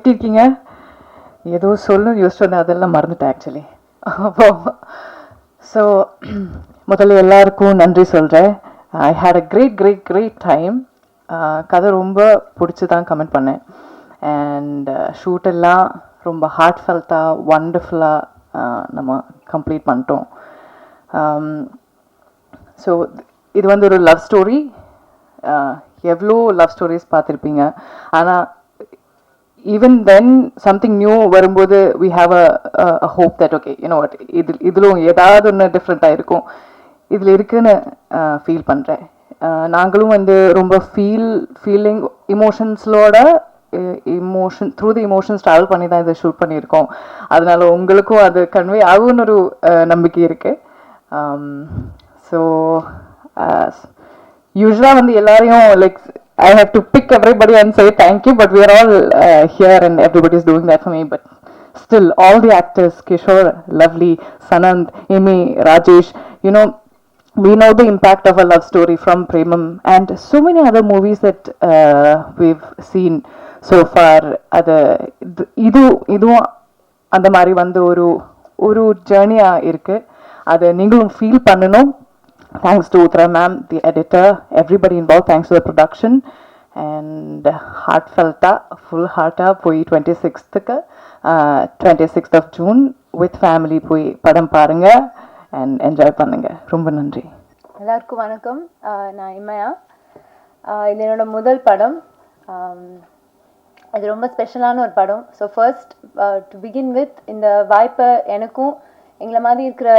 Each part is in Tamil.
எப்படி இருக்கீங்க? ஏதோ சொல்லணும்னு யோசிச்சோன்னே அதெல்லாம் மறந்துட்டேன் ஆக்சுவலி. அப்போ ஸோ முதல்ல எல்லாருக்கும் நன்றி சொல்கிறேன். ஐ ஹேட் அ கிரேட் டைம். கதை ரொம்ப பிடிச்சி தான் கமெண்ட் பண்ணேன். அண்ட் ஷூட்டெல்லாம் ரொம்ப ஹார்ட்ஃபெல்ட்டாக ஒண்டர்ஃபுல்லாக நம்ம கம்ப்ளீட் பண்ணிட்டோம். ஸோ இது வந்து ஒரு லவ் ஸ்டோரி. எவ்வளோ லவ் ஸ்டோரிஸ் பார்த்துருப்பீங்க. ஆனால் even then something new வரும்போது we have a hope that okay you know what இதிலும் ஏதாவது ஒன்று டிஃப்ரெண்ட்டாக இருக்கும் இதில் இருக்குன்னு ஃபீல் பண்ணுறேன். நாங்களும் வந்து ரொம்ப ஃபீலிங் இமோஷன்ஸோட த்ரூ தி இமோஷன்ஸ் ட்ராவல் பண்ணி தான் இதை ஷூட் பண்ணியிருக்கோம். அதனால உங்களுக்கும் அது கன்வே ஆகும்னு ஒரு நம்பிக்கை இருக்குது. ஸோ யூஸ்வலாக வந்து எல்லாரையும் like I have to pick everybody and say thank you, but we are all here and everybody is doing that for me. But still, all the actors, Kishore, Lovely, Sanand, Amy, Rajesh, you know, we know the impact of a love story from Premam and so many other movies that we've seen so far. இதுவும் அந்த மாதிரி வந்து ஒரு ஜேர்னியாக இருக்குது. அதை நீங்களும் ஃபீல் பண்ணணும். Thanks to Uttara ma'am, the editor, everybody involved. Thanks to the production. And heartfelt, full heart poi 26th of June with family poi padam parunga and enjoy பண்ணுங்க. ரொம்ப நன்றி. எல்லாருக்கும் வணக்கம். நான் இமையா. இது என்னோட முதல் படம். இது ரொம்ப ஸ்பெஷலான ஒரு படம். So first to begin with இந்த வாய்ப்பை எனக்கும் எங்களை மாதிரி இருக்கிற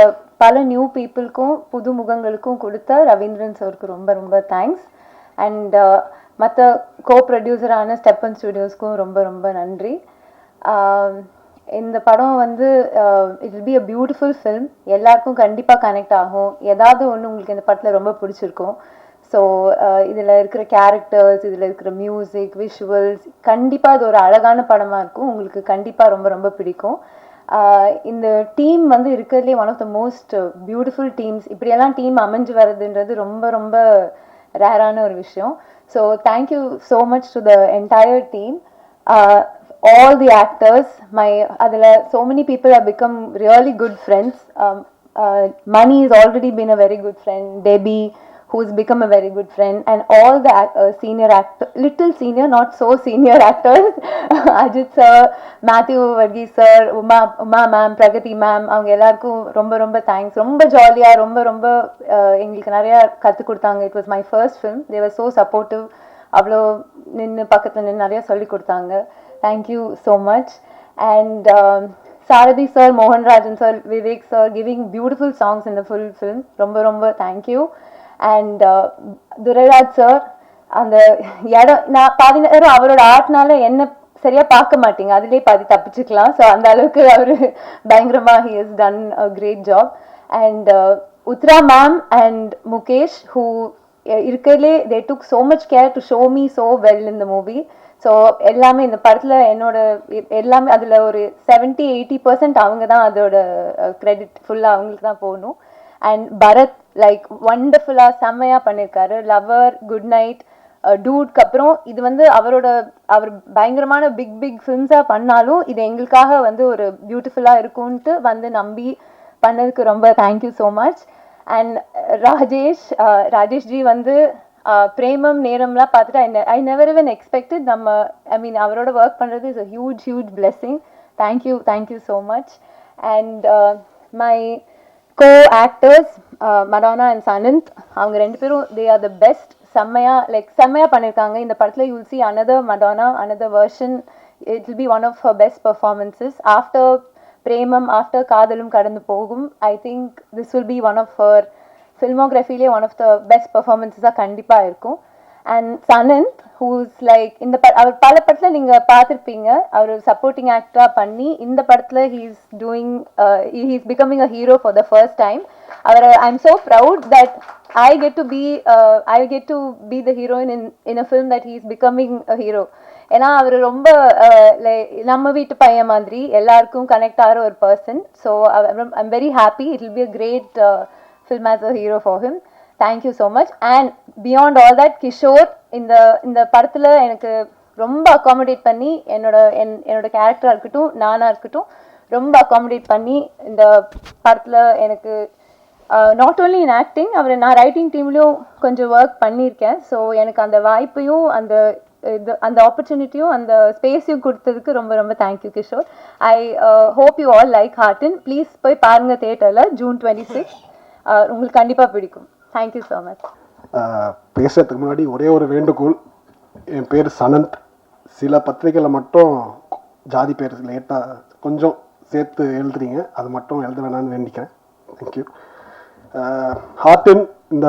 பல நியூ பீப்புளுக்கும் புது முகங்களுக்கும் கொடுத்த ரவீந்திரன் சாருக்கு ரொம்ப ரொம்ப தேங்க்ஸ். அண்ட் மற்ற கோ ப்ரொடியூசரான ஸ்டெப்பன் ஸ்டுடியோஸ்க்கும் ரொம்ப ரொம்ப நன்றி. இந்த படம் வந்து it will be a beautiful film. எல்லாருக்கும் கண்டிப்பாக கனெக்ட் ஆகும். ஏதாவது ஒன்று உங்களுக்கு இந்த படத்தில் ரொம்ப பிடிச்சிருக்கும். ஸோ இதில் இருக்கிற கேரக்டர்ஸ், இதில் இருக்கிற மியூசிக், விஷுவல்ஸ், கண்டிப்பாக இது ஒரு அழகான படமாக இருக்கும். உங்களுக்கு கண்டிப்பாக ரொம்ப ரொம்ப பிடிக்கும். இந்த டீம் வந்து இருக்கிறதுலே one of the most beautiful teams. இப்படியெல்லாம் டீம் அமைஞ்சு வர்றதுன்றது ரொம்ப ரொம்ப ரேரான ஒரு விஷயம். So thank you so much to the entire team, all the actors. அதில் so many people have become really good friends. Mani has already been a very good friend. Debbie, who's become a very good friend, and all the senior actors, little senior, not so senior actors, Ajit sir, Matthew Varghese sir, Uma ma'am, Pragati ma'am, அவங்க எல்லாருக்கும் ரொம்ப ரொம்ப தேங்க்ஸ். ரொம்ப ஜாலியாக ரொம்ப ரொம்ப எங்களுக்கு நிறையா கற்றுக் கொடுத்தாங்க. It was my first film. They var so supportive. அவ்வளோ நின்று பக்கத்தில் நின்று நிறையா சொல்லி கொடுத்தாங்க. Thank you so much. And Sarathi sir, Mohanrajan sir, Vivek sir, giving beautiful songs in the full film. ரொம்ப ரொம்ப தேங்க்யூ. அண்ட் துரைராஜ் சார், அந்த இடம் நான் பாதி நேரம் அவரோட ஆர்ட்னால என்ன சரியாக பார்க்க மாட்டீங்க, அதுலேயே பாதி தப்பிச்சுக்கலாம். ஸோ அந்த அளவுக்கு அவர் பயங்கரமாக he has done a great job. And Uthra ma'am and Mukesh, who இருக்கிறதுலே they took so much care to show me so well in the movie. So எல்லாமே இந்த படத்தில் என்னோட எல்லாமே அதில் ஒரு 70-80% அவங்க தான் அதோட க்ரெடிட் ஃபுல்லாக அவங்களுக்கு தான் போகணும். அண்ட் பரத் லைக் ஒண்டர்ஃபுல்லாக செம்மையாக பண்ணியிருக்காரு. லவர், குட் நைட், டூட்க்கு அப்புறம் இது வந்து அவர் பயங்கரமான பிக் ஃபிலிம்ஸாக பண்ணாலும் இது எங்களுக்காக வந்து ஒரு பியூட்டிஃபுல்லாக இருக்கும்ன்ட்டு வந்து நம்பி பண்ணதுக்கு ரொம்ப தேங்க்யூ ஸோ மச். அண்ட் ராஜேஷ்ஜி வந்து பிரேமம் நேரம்லாம் பார்த்துட்டு ஐ நெவர் even எக்ஸ்பெக்டட் அவரோட ஒர்க் பண்ணுறது is a huge blessing. Thank you so much. And my co-actors, Madonna and Sanand, அவங்க ரெண்டு பேரும் they are the best. செம்மையா பண்ணியிருக்காங்க இந்த படத்தில். you will see another Madonna, another version. It will be one of her best performances after Premam, after காதலும் கடந்து போகும். I think this will be one of her filmography-லே one of the best performances கண்டிப்பாக இருக்கும். அண்ட் சனந்த், ஹூஸ் லைக் அவர் பல படத்தில் நீங்கள் பார்த்துருப்பீங்க. அவர் சப்போர்ட்டிங் ஆக்டராக பண்ணி இந்த படத்தில் he's becoming a hero for the first time. I am so proud that I get to be the heroine in a film that he's becoming a hero. ஏன்னா அவர் ரொம்ப நம்ம வீட்டு பையன் மாதிரி எல்லாருக்கும் கனெக்ட் ஆகிற ஒரு person. So I am very happy. It will be a great film as a hero for him. Thank you so much. And beyond all that, Kishore இந்த படத்தில் எனக்கு ரொம்ப அகாமடேட் பண்ணி என்னோட கேரக்டராக இருக்கட்டும் நானாக இருக்கட்டும் ரொம்ப அகாமடேட் பண்ணி இந்த படத்தில் எனக்கு நாட் ஓன்லி இன் ஆக்டிங் நான் ரைட்டிங் டீம்லேயும் கொஞ்சம் ஒர்க் பண்ணியிருக்கேன். ஸோ எனக்கு அந்த வாய்ப்பையும் அந்த ஆப்பர்ச்சுனிட்டியும் அந்த ஸ்பேஸையும் கொடுத்ததுக்கு ரொம்ப ரொம்ப thank you Kishore. I hope you all like heart. Please போய் பாருங்கள் தியேட்டரில் June 26. உங்களுக்கு கண்டிப்பாக பிடிக்கும். Thank you so much. பேசுறதுக்கு முன்னாடி ஒரே ஒரு வேண்டுகோள். என் பேர் சனந்த். சில பத்திரிகையில் மட்டும் ஜாதி பேர் லேட்டாக கொஞ்சம் சேர்த்து எழுதுறீங்க, அது மட்டும் எழுத வேணான்னு வேண்டிக்கிறேன். தேங்க்யூ. ஹார்டின் இந்த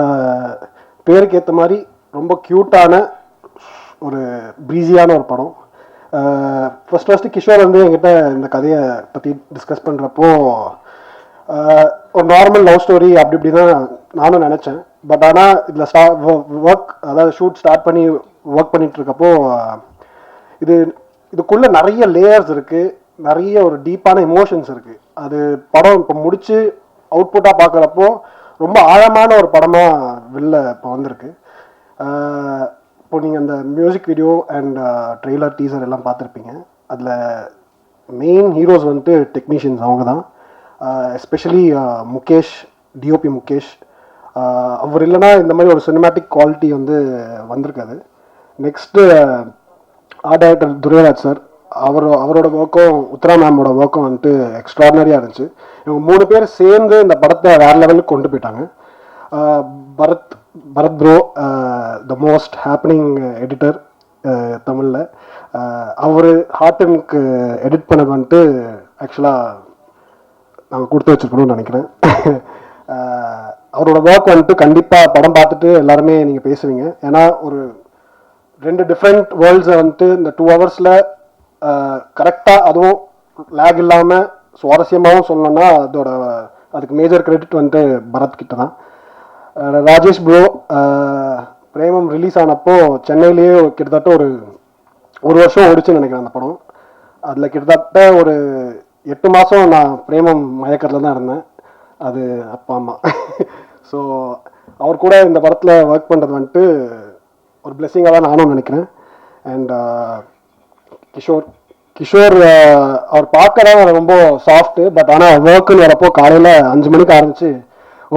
பேருக்கு ஏற்ற மாதிரி ரொம்ப க்யூட்டான ஒரு ப்ரீஸியான ஒரு படம். ஃபஸ்ட்டு கிஷோர் வந்து என்கிட்ட இந்த கதையை பற்றி டிஸ்கஸ் பண்ணுறப்போ ஒரு நார்மல் லவ் ஸ்டோரி அப்படி இப்படி தான் நானும் நினச்சேன். பட் ஆனால் இதில் ஒர்க் அதாவது ஷூட் ஸ்டார்ட் பண்ணி ஒர்க் பண்ணிகிட்ருக்கப்போ இதுக்குள்ளே நிறைய லேயர்ஸ் இருக்குது, நிறைய ஒரு டீப்பான எமோஷன்ஸ் இருக்குது. அது படம் இப்போ முடித்து அவுட்புட்டாக பார்க்குறப்போ ரொம்ப ஆழமான ஒரு படமாக வெளில இப்போ வந்திருக்கு. இப்போ நீங்கள் அந்த music video and trailer teaser எல்லாம் பார்த்துருப்பீங்க. அதில் மெயின் ஹீரோஸ் வந்துட்டு டெக்னீஷியன்ஸ் அவங்க தான். Especially Mukesh, DOP Mukesh. அவர் இல்லைனா இந்த மாதிரி ஒரு சினிமேட்டிக் குவாலிட்டி வந்து வந்திருக்காது. Next art director Durairaj sir, அவரோட ஒர்க்கும் உத்ரா மேமோட ஒர்க்கும் வந்துட்டு எக்ஸ்ட்ராடனரியாக இருந்துச்சு. இவங்க 3 பேர் சேர்ந்து இந்த படத்தை வேறு லெவலுக்கு கொண்டு போயிட்டாங்க. Bharath bro, the most happening editor தமிழில், அவர் ஹார்டினுக்கு எடிட் பண்ணது வந்துட்டு ஆக்சுவலாக நாங்கள் கொடுத்து வச்சுருக்கணும்னு நினைக்கிறேன். அவரோட ஒர்க் வந்துட்டு கண்டிப்பாக படம் பார்த்துட்டு எல்லாருமே நீங்கள் பேசுவீங்க. ஏன்னா ஒரு 2 டிஃப்ரெண்ட் வேர்ல்ட்ஸை வந்துட்டு இந்த 2 ஹவர்ஸில் கரெக்டாக அதுவும் லேக் இல்லாமல் சுவாரஸ்யமாகவும் சொல்லணும்னா அதுக்கு மேஜர் கிரெடிட் வந்துட்டு பரத் கிட்ட தான். ராஜேஷ் ப்ரோ, பிரேமம் ரிலீஸ் ஆனப்போ சென்னையிலேயே கிட்டத்தட்ட ஒரு வருஷம் ஓடிச்சுன்னு நினைக்கிறேன் அந்த படம். அதில் கிட்டத்தட்ட ஒரு 8 மாதம் நான் பிரேமம் மயக்கத்தில் தான் இருந்தேன். அது அப்பா அம்மா. ஸோ அவர் கூட இந்த படத்தில் ஒர்க் பண்ணுறது வந்துட்டு ஒரு பிளெஸிங்காக தான் நானும் நினைக்கிறேன். அண்ட் கிஷோர் அவர் பார்க்க தான் ரொம்ப சாஃப்ட்டு. பட் ஆனால் ஒர்க்குன்னு வரப்போ காலையில் 5 மணிக்கு ஆரம்பித்து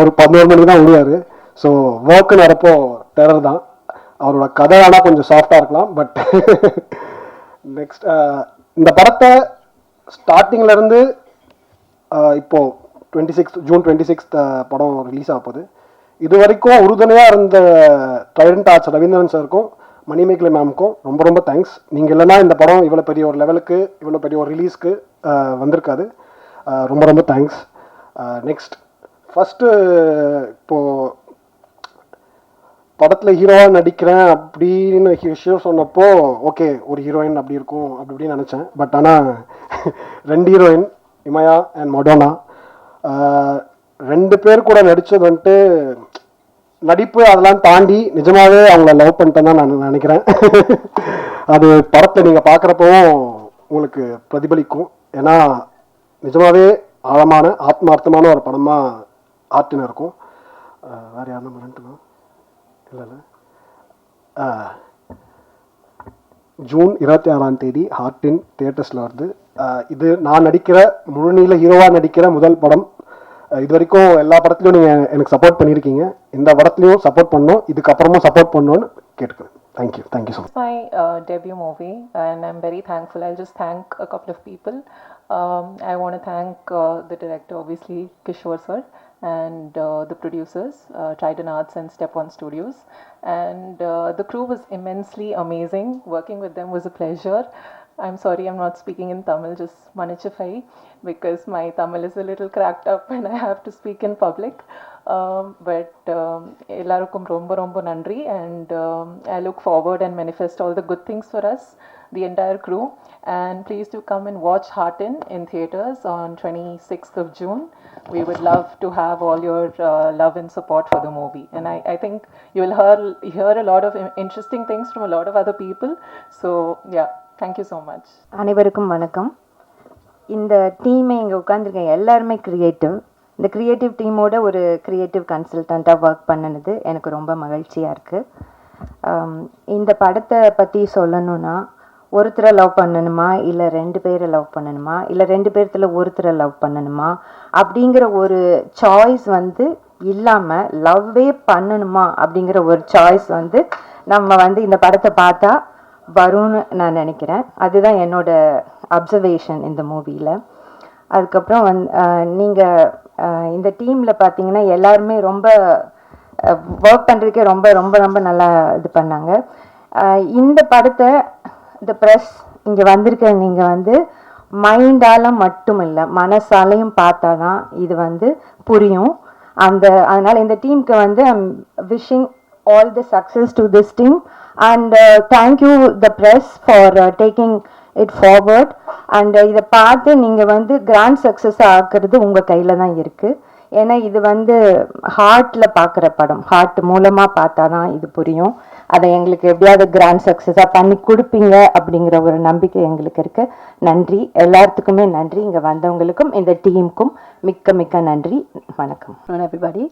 ஒரு 11 மணிக்கு தான் விடுவார். ஸோ ஒர்க்குன்னு வரப்போ டெரர் தான். அவரோட கதை ஆனால் கொஞ்சம் சாஃப்டாக இருக்கலாம். பட் நெக்ஸ்ட் இந்த படத்தை ஸ்டார்டிங்லேருந்து இப்போது June 26 படம் ரிலீஸ் ஆக போகுது. இது வரைக்கும் உறுதுணையாக இருந்த ட்ரைடன்ட் ஆர்ட்ஸ் ரவீந்திரன் சாருக்கும் மணிமேகலை மேமுக்கும் ரொம்ப ரொம்ப தேங்க்ஸ். நீங்கள் இல்லைனா இந்த படம் இவ்வளோ பெரிய ஒரு லெவலுக்கு, இவ்வளோ பெரிய ஒரு ரிலீஸ்க்கு வந்திருக்காது. ரொம்ப ரொம்ப தேங்க்ஸ். நெக்ஸ்ட் ஃபஸ்ட்டு இப்போது படத்தில் ஹீரோவாக நடிக்கிறேன் அப்படின்னு விஷயம் சொன்னப்போ ஓகே ஒரு ஹீரோயின் அப்படி இருக்கும் அப்படி இப்படின்னு நினச்சேன். பட் ஆனால் 2 ஹீரோயின் இமயா அண்ட் மொடோனா, 2 பேர் கூட நடித்தது வந்துட்டு நடிப்பு அதெல்லாம் தாண்டி நிஜமாகவே அவங்கள லவ் பண்ணிட்டேன்னு தான் நான் நினைக்கிறேன். அது படத்தில் நீங்கள் பார்க்குறப்பவும் உங்களுக்கு பிரதிபலிக்கும். ஏன்னா நிஜமாகவே ஆழமான ஆத்மார்த்தமான ஒரு படமாக ஹார்டின் இருக்கும். வேறு யாரும் மறந்துட்டுனா இல்லை June 26 ஹார்டின் தியேட்டர்ஸில் வருது. இது நான் நடிக்கிற முழுநீள ஹீரோவாக நடிக்கிற முதல் படம். இது வரைக்கும் எல்லா படத்துலையும் நீங்கள் எனக்கு சப்போர்ட் பண்ணியிருக்கீங்க. இந்த படத்துலையும் சப்போர்ட் பண்ணணும், இதுக்கப்புறமும் சப்போர்ட் பண்ணணும்னு கேட்டுக்கிறேன். Thank you so much. It's my debut movie and I'm very thankful. I'll just thank a couple of people. I want to thank the director, obviously Kishore sir, and the producers, Trident Arts and Step One Studios, and the crew was immensely amazing. Working with them was a pleasure. I'm sorry I'm not speaking in Tamil, just manichify, because my Tamil is a little cracked up and I have to speak in public. But எல்லாருக்கும் ரொம்ப ரொம்ப நன்றி, and I look forward and manifest all the good things for us, the entire crew. And please do come and watch Heartin in theaters on 26th of June. We would love to have all your love and support for the movie. And I think you will hear a lot of interesting things from a lot of other people. So yeah, thank you so much. அனைவருக்கும் வணக்கம். இந்த டீமை இங்கே உட்காந்துருக்க எல்லாருமே க்ரியேட்டிவ். இந்த க்ரியேட்டிவ் டீமோட ஒரு க்ரியேட்டிவ் கன்சல்டண்ட்டாக ஒர்க் பண்ணினது எனக்கு ரொம்ப மகிழ்ச்சியாக இருக்குது. இந்த படத்தை பற்றி சொல்லணுன்னா ஒருத்தரை லவ் பண்ணணுமா இல்லை 2 பேரை லவ் பண்ணணுமா இல்லை 2 பேர்த்துல ஒருத்தரை லவ் பண்ணணுமா அப்படிங்கிற ஒரு சாய்ஸ் வந்து இல்லாமல் லவ்வே பண்ணணுமா அப்படிங்கிற ஒரு சாய்ஸ் வந்து நம்ம வந்து இந்த படத்தை பார்த்தா வரும்னு நான் நினைக்கிறேன். அதுதான் என்னோட அப்சர்வேஷன் இந்த மூவியில். அதுக்கப்புறம் நீங்கள் இந்த டீமில் பார்த்தீங்கன்னா எல்லாருமே ரொம்ப ஒர்க் பண்ணுறதுக்கே ரொம்ப ரொம்ப ரொம்ப நல்லா இது பண்ணாங்க. இந்த படத்தை இந்த ப்ரெஸ் இங்கே வந்திருக்க நீங்கள் வந்து மைண்டால் மட்டும் இல்லை மனசாலையும் பார்த்தா தான் இது வந்து புரியும். அதனால் இந்த டீமுக்கு வந்து I'm wishing all the success to this team and thank you the press for taking it forward and இதை பார்த்து நீங்கள் வந்து கிராண்ட் சக்ஸஸ் ஆக்குறது உங்கள் கையில் தான் இருக்குது. ஏன்னா இது வந்து ஹார்ட்டில் பார்க்குற படம், ஹார்ட் மூலமாக பார்த்தா தான் இது புரியும். அதை எங்களுக்கு எப்படியாவது கிராண்ட் சக்ஸஸாக பண்ணி கொடுப்பீங்க அப்படிங்கிற ஒரு நம்பிக்கை எங்களுக்கு இருக்குது. நன்றி, எல்லாத்துக்குமே நன்றி. இங்கே வந்தவங்களுக்கும் இந்த டீமுக்கும் மிக்க மிக்க நன்றி. வணக்கம். Everybody.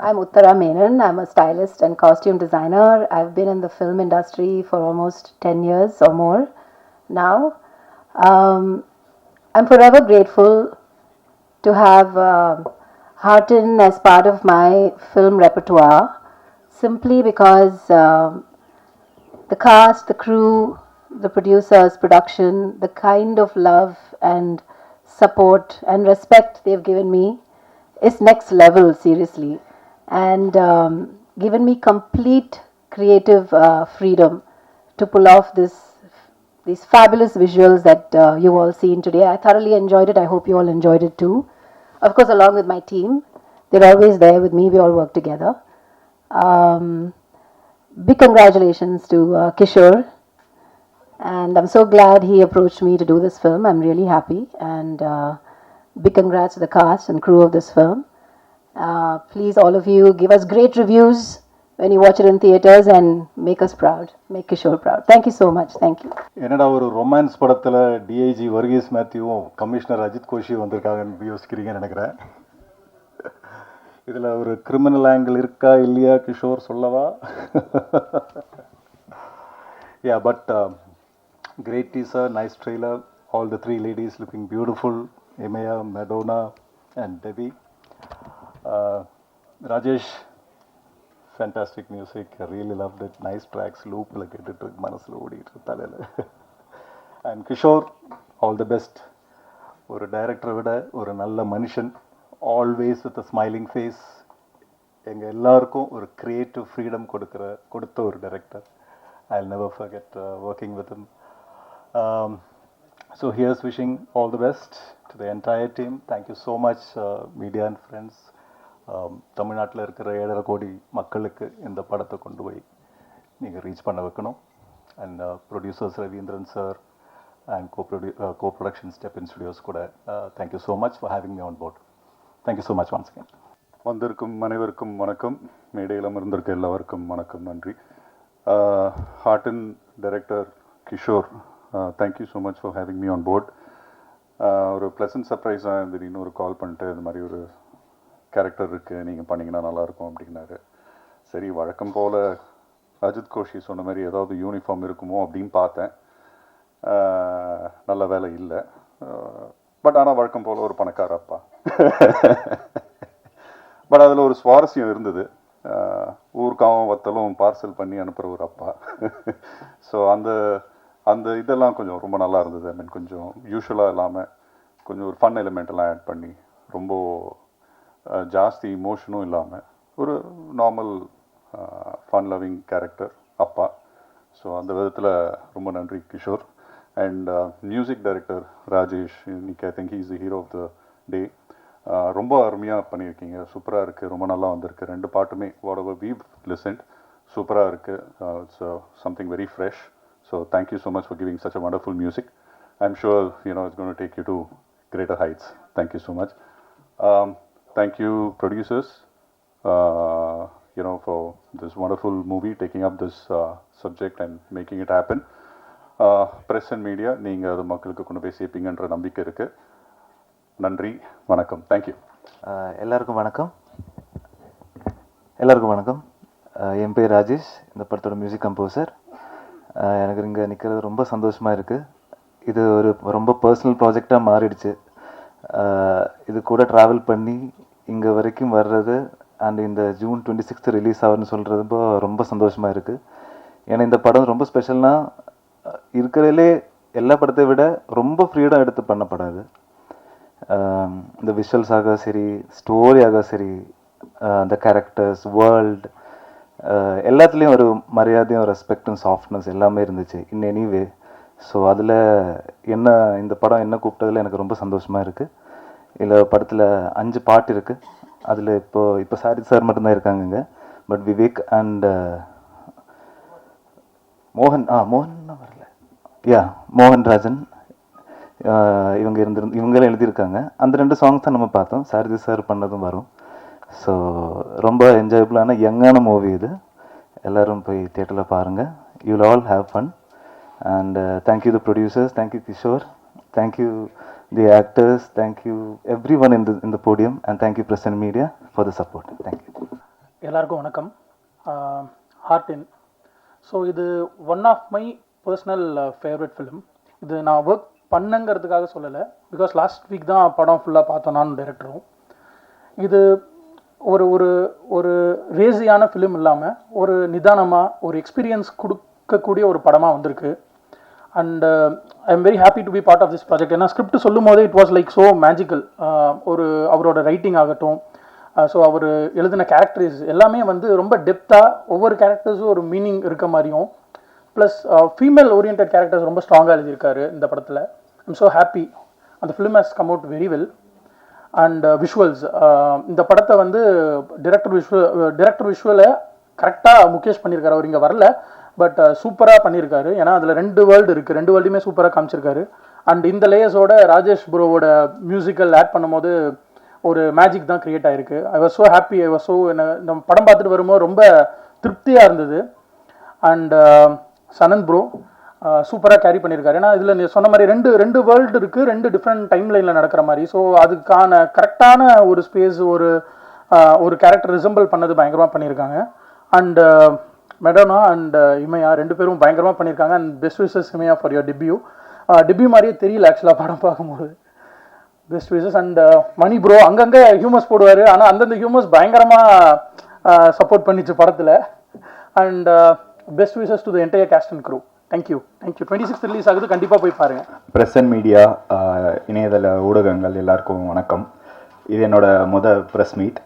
I'm Uttara Menon. I'm a stylist and costume designer. I've been in the film industry for almost 10 years or more now. I'm forever grateful to have Hartin as part of my film repertoire, simply because the cast, the crew, the producers, production, the kind of love and support and respect they've given me is next level, seriously, and given me complete creative freedom to pull off these fabulous visuals that you all seen today. I thoroughly enjoyed it. I hope you all enjoyed it too. Of course, along with my team, they're always there with me. We all work together. Big congratulations to Kishore, and I'm so glad he approached me to do this film. I'm really happy, and big congrats to the cast and crew of this film. Please, all of you, give us great reviews when you watch it in theaters and make us proud. Make Kishore proud. Thank you so much. Thank you. என்னடா ஒரு ரொமான்ஸ் படத்தில் டிஐஜி வர்கீஸ் மேத்யூவும் கமிஷனர் அஜித் கோஷியும் வந்திருக்காங்கன்னு யோசிக்கிறீங்கன்னு நினைக்கிறேன். இதில் ஒரு கிரிமினல் ஆங்கிள் இருக்கா இல்லையா கிஷோர் சொல்லவா? Yeah, but great teaser, nice trailer. All the 3 ladies looking beautiful. Emaya, Madonna and Debbie. Rajesh, fantastic music. I really loved it. Nice tracks, loop like it manasla odittu thalala. And Kishore, all the best. ஒரு டைரக்டரை விட ஒரு நல்ல மனுஷன், always with a smiling face. எங்கள் எல்லாருக்கும் ஒரு க்ரியேட்டிவ் ஃப்ரீடம் கொடுத்த ஒரு director. I will never forget working with him. So here's wishing all the best to the entire team. Thank you so much, media and friends. தமிழ்நாட்டில் இருக்கிற 7.5 கோடி மக்களுக்கு இந்த படத்தை கொண்டு போய் நீங்கள் ரீச் பண்ண வைக்கணும். And producers Ravindran sir and co-production Step In Studios கூட thank you so much for having me on board. Thank you so much once again. வந்திருக்கும் அனைவருக்கும் வணக்கம். மேடையில் அமர்ந்திருக்க எல்லாருக்கும் வணக்கம், நன்றி. ஹார்டன் director Kishore, thank you so much for having me on board. ஒரு ப்ளசன்ட் சர்ப்ரைஸாக இருந்தது. இன்னொரு கால் பண்ணிட்டு இந்த மாதிரி ஒரு கேரக்டர் இருக்குது, நீங்கள் பண்ணிங்கன்னா நல்லாயிருக்கும் அப்படின்னாரு. சரி, வழக்கம் போல் அஜித் கோஷி சொன்ன மாதிரி ஏதாவது யூனிஃபார்ம் இருக்குமோ அப்படின்னு பார்த்தேன். நல்ல வேலை இல்லை. பட் ஆனால் வழக்கம் போல் ஒரு பணக்கார அப்பா. பட் அதில் ஒரு சுவாரஸ்யம் இருந்தது. ஊருக்காவும் வத்தலும் பார்சல் பண்ணி அனுப்புகிற ஒரு அப்பா. ஸோ அந்த இதெல்லாம் கொஞ்சம் ரொம்ப நல்லா இருந்தது. ஐ மீன் கொஞ்சம் யூஷுவலாக இல்லாமல் கொஞ்சம் ஒரு ஃபன் எலிமெண்ட்டெல்லாம் ஆட் பண்ணி ரொம்ப ஜாஸ்தி இமோஷனும் இல்லாமல் ஒரு நார்மல் ஃபன் லவ்விங் கேரக்டர் அப்பா. ஸோ அந்த விதத்தில் ரொம்ப நன்றி Kishore. And music director Rajesh, இன்னைக்கு I think he's the hero of the day. ரொம்ப அருமையாக பண்ணியிருக்கீங்க, சூப்பராக இருக்குது, ரொம்ப நல்லா வந்திருக்கு. 2 பாட்டுமே வாட் எவர் வீவ் லிசன்ட் சூப்பராக இருக்குது. It's something very fresh. So thank you so much for giving such a wonderful music. I am sure it's going to take you to greater heights. Thank you so much. Thank you, producers, for this wonderful movie, taking up this subject and making it happen. Press and media, நீங்கள் அது மக்களுக்கு கொண்டு போய் சேர்ப்பீங்கன்ற நம்பிக்கை இருக்குது. நன்றி, வணக்கம், தேங்க்யூ. எல்லாருக்கும் வணக்கம். என் பேர் ராஜேஷ், இந்த படத்தோட மியூசிக் கம்போசர். எனக்கு இங்கே நிற்கிறது ரொம்ப சந்தோஷமாக இருக்குது. இது ஒரு ரொம்ப பர்சனல் ப்ராஜெக்டாக மாறிடுச்சு. இது கூட ட்ராவல் பண்ணி இங்கே வரைக்கும் வர்றது அண்ட் இந்த ஜூன் 26 ரிலீஸ் ஆகுதுன்னு சொல்கிறது ரொம்ப சந்தோஷமாக இருக்குது. ஏன்னா இந்த படம் ரொம்ப ஸ்பெஷல்னால் இருக்கிறதுலே எல்லா படத்தை விட ரொம்ப ஃப்ரீடம் எடுத்து பண்ண படம் இது. இந்த விஷுவல்ஸ் ஆக சரி, ஸ்டோரி ஆக சரி, அந்த கேரக்டர்ஸ், வேர்ல்டு, எல்லாத்துலேயும் ஒரு மரியாதையும் ரெஸ்பெக்டும் சாஃப்ட்னஸ் எல்லாமே இருந்துச்சு இன் எனிவே. ஸோ அதில் என்ன இந்த படம் என்ன கூப்பிட்டதில் எனக்கு ரொம்ப சந்தோஷமாக இருக்குது. இதில் படத்தில் 5 பாட்டு இருக்குது. அதில் இப்போ சாரித் சார் மட்டும்தான் இருக்காங்கங்க. பட் விவேக் அண்ட் மோகன் வரல, மோகன்ராஜன் இவங்களும் எழுதியிருக்காங்க. அந்த 2 சாங்ஸ் தான் நம்ம பார்த்தோம். சாரித் சார் பண்ணதும் வரும். ஸோ ரொம்ப என்ஜாயபுளான யங்கான மூவி இது. எல்லோரும் போய் தியேட்டரில் பாருங்கள். You will all have fun. And thank you the producers, thank you Kishore, thank you the actors, thank you every one in the podium, and thank you press and media for the support. Thank you. எல்லாருக்கும் வணக்கம். ஹார்டின். ஸோ இது one of my personal favourite film. இது நான் ஒர்க் பண்ணங்கிறதுக்காக சொல்லலை, பிகாஸ் லாஸ்ட் வீக் தான் படம் ஃபுல்லாக பார்த்தோம் நானும் டைரக்டரும். இது ஒரு ஒரு ஒரு ரேசியான ஃபிலிம் இல்லாமல் ஒரு நிதானமாக ஒரு எக்ஸ்பீரியன்ஸ் கொடுக்கக்கூடிய ஒரு படமாக வந்திருக்கு. And I am very happy to be part of this project. ஏன்னா ஸ்கிரிப்ட் சொல்லும் போதே it was like so magical. அவரோட ரைட்டிங் ஆகட்டும், ஸோ அவர் எழுதின கேரக்டர்ஸ் எல்லாமே வந்து ரொம்ப டெப்த்தாக, ஒவ்வொரு கேரக்டர்ஸும் ஒரு மீனிங் இருக்க மாதிரியும், ப்ளஸ் ஃபீமேல் ஓரியன்ட் கேரக்டர்ஸ் ரொம்ப ஸ்ட்ராங்காக எழுதியிருக்காரு இந்த படத்தில். I'm so happy. அந்த film has come out very well. And visuals, இந்த படத்தை வந்து டிரெக்டர் விஷுவலை கரெக்டாக முகேஷ் பண்ணியிருக்காரு. அவர் இங்கே வரல, பட் சூப்பராக பண்ணியிருக்காரு. ஏன்னா அதில் 2 வேர்ல்டு இருக்குது, 2 வேர்ல்டுமே சூப்பராக காமிச்சிருக்காரு. அண்ட் இந்த லேயர்ஸோட ராஜேஷ் ப்ரோவோட மியூசிக்கல் ஆட் பண்ணும்போது ஒரு மேஜிக் தான் க்ரியேட் ஆகிருக்கு. I was so happy. I was so இந்த படம் பார்த்துட்டு வரும்போது ரொம்ப திருப்தியாக இருந்தது. அண்ட் சனந்த் ப்ரோ சூப்பராக கேரி பண்ணியிருக்காரு. ஏன்னா இதில் நீ சொன்ன மாதிரி ரெண்டு வேர்ல்டு இருக்குது, 2 டிஃப்ரெண்ட் டைம் லைனில் நடக்கிற மாதிரி. ஸோ அதுக்கான கரெக்டான ஒரு ஸ்பேஸ், ஒரு கேரக்டர் ரிசம்பிள் பண்ணது பயங்கரமாக பண்ணியிருக்காங்க. அண்ட் மெடோனா அண்ட் இமையா 2 பேரும் பயங்கரமாக பண்ணியிருக்காங்க. And best wishes Imaiya for your debut மாதிரியே தெரியல ஆக்சுவலாக படம் பார்க்கும்போது. Best wishes. And Mani bro அங்கங்கே ஹியூமர்ஸ் போடுவார், ஆனால் அந்தந்த ஹியூமர்ஸ் பயங்கரமாக சப்போர்ட் பண்ணிச்சு படத்தில். And best wishes to the entire cast and crew. Thank you. 26 release ஆகுது, கண்டிப்பாக போய் பாருங்கள். ப்ரெஸ் அண்ட் மீடியா, இணையதள ஊடகங்கள் எல்லாருக்கும் வணக்கம். இது என்னோட press meet.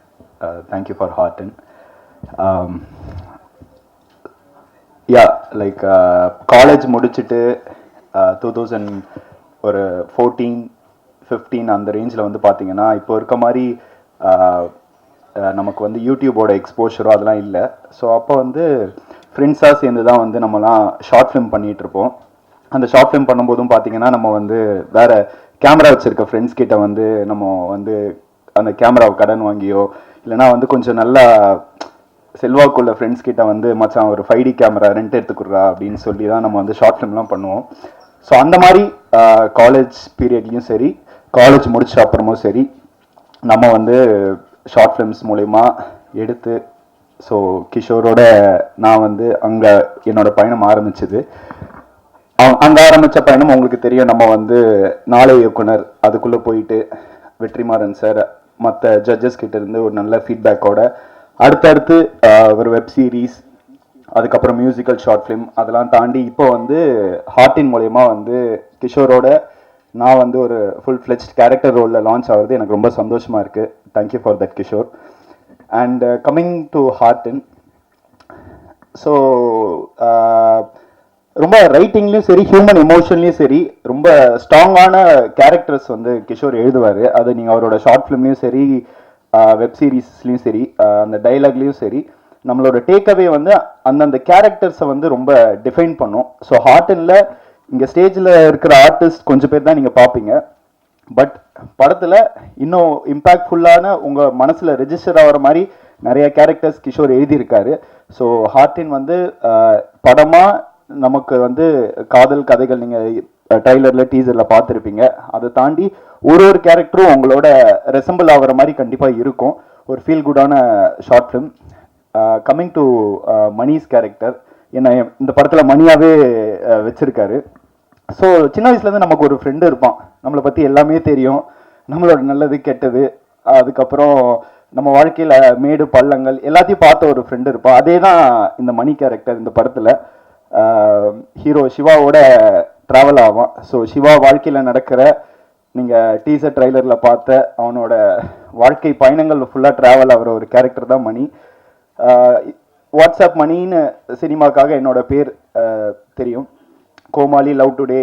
Thank you for heart. Like college முடிச்சுட்டு 2014-15 அந்த ரேஞ்சில் வந்து பார்த்தீங்கன்னா இப்போ இருக்க மாதிரி நமக்கு வந்து யூடியூபோட எக்ஸ்போஷரோ அதெல்லாம் இல்லை. ஸோ அப்போ வந்து ஃப்ரெண்ட்ஸாக சேர்ந்து தான் வந்து நம்மலாம் ஷார்ட் ஃபிலிம் பண்ணிகிட்ருப்போம். அந்த ஷார்ட் ஃபிலிம் பண்ணும்போதும் பார்த்தீங்கன்னா நம்ம வந்து வேறு கேமரா வச்சுருக்க ஃப்ரெண்ட்ஸ் கிட்ட வந்து நம்ம வந்து அந்த கேமராவை கடன் வாங்கியோ இல்லைனா வந்து கொஞ்சம் நல்லா செல்வாக்குள்ள ஃப்ரெண்ட்ஸ் கிட்ட வந்து மச்சான் ஒரு 5D கேமரா ரெண்ட் எடுத்துக்குறா அப்படின்னு சொல்லி தான் நம்ம வந்து ஷார்ட் ஃபிலிம்லாம் பண்ணுவோம். ஸோ அந்த மாதிரி காலேஜ் பீரியட்லேயும் சரி, காலேஜ் முடிச்ச அப்புறமும் சரி, நம்ம வந்து ஷார்ட் ஃபிலிம்ஸ் மூலயமா எடுத்து, ஸோ கிஷோரோட நான் வந்து அங்கே என்னோட பயணம் ஆரம்பிச்சது. அங்கே ஆரம்பித்த பயணம் உங்களுக்கு தெரியும். நம்ம வந்து நாளை இயக்குனர் அதுக்குள்ளே போயிட்டு வெற்றிமாறன் சார் மற்ற ஜட்ஜஸ் கிட்ட இருந்து ஒரு நல்ல ஃபீட்பேக்கோட அடுத்தடுத்து ஒரு வெப் சீரிஸ், அதுக்கப்புறம் மியூசிக்கல் ஷார்ட் ஃபிலிம், அதெல்லாம் தாண்டி இப்போ வந்து ஹார்டின் மூலயமா வந்து கிஷோரோட நான் வந்து ஒரு ஃபுல் ஃப்ளெஜ்ட் கேரக்டர் ரோலில் லான்ச் ஆகிறது எனக்கு ரொம்ப சந்தோஷமாக இருக்குது. Thank you for that Kishore. And coming to heart, so ரொம்ப ரைட்டிங்லேயும் சரி, ஹியூமன் எமோஷன்லேயும் சரி, ரொம்ப ஸ்ட்ராங்கான கேரக்டர்ஸ் வந்து கிஷோர் எழுதுவார். அது நீங்கள் அவரோட ஷார்ட் ஃபிலிம்லேயும் சரி, வெப் சீரீஸ்லேயும் சரி, அந்த டைலாக்லேயும் சரி, நம்மளோட டேக்அவே வந்து அந்தந்த கேரக்டர்ஸை வந்து ரொம்ப டிஃபைன் பண்ணும். ஸோ ஹார்டினில் இங்கே ஸ்டேஜில் இருக்கிற ஆர்டிஸ்ட் கொஞ்சம் பேர் தான் நீங்கள் பார்ப்பீங்க. பட் படத்தில் இன்னும் இம்பேக்ட்ஃபுல்லான உங்கள் மனசில் ரெஜிஸ்டர் ஆகிற மாதிரி நிறைய கேரக்டர்ஸ் கிஷோர் எழுதியிருக்காரு. ஸோ ஹார்டின் வந்து படமாக நமக்கு வந்து காதல் கதைகள் நீங்கள் ட்ரைலரில் டீசரில் பார்த்துருப்பீங்க. அதை தாண்டி ஒரு கேரக்டரும் உங்களோட ரெசம்பிள் ஆகிற மாதிரி கண்டிப்பாக இருக்கும். ஒரு ஃபீல் குட்டான short film. Coming to Mani's character, என்னை இந்த படத்தில் மணியாகவே வச்சுருக்காரு. ஸோ சின்ன வயசுலேருந்து நமக்கு ஒரு ஃப்ரெண்டு இருப்பான், நம்மளை பற்றி எல்லாமே தெரியும், நம்மளோட நல்லது கெட்டது, அதுக்கப்புறம் நம்ம வாழ்க்கையில் மேடு பள்ளங்கள் எல்லாத்தையும் பார்த்த ஒரு ஃப்ரெண்டு இருப்பான். அதே தான் இந்த மணி கேரக்டர் இந்த படத்தில் ஹீரோ சிவாவோட ட்ராவல் ஆவான். ஸோ சிவா வாழ்க்கையில் நடக்கிற நீங்கள் டீசர் ட்ரைலரில் பார்த்த அவனோட வாழ்க்கை பயணங்கள் ஃபுல்லாக ட்ராவல் ஆகிற ஒரு கேரக்டர் தான் மணி. வாட்ஸ்அப் மணின்னு சினிமாக்காக என்னோட பேர் தெரியும். கோமாளி, லவ் டுடே,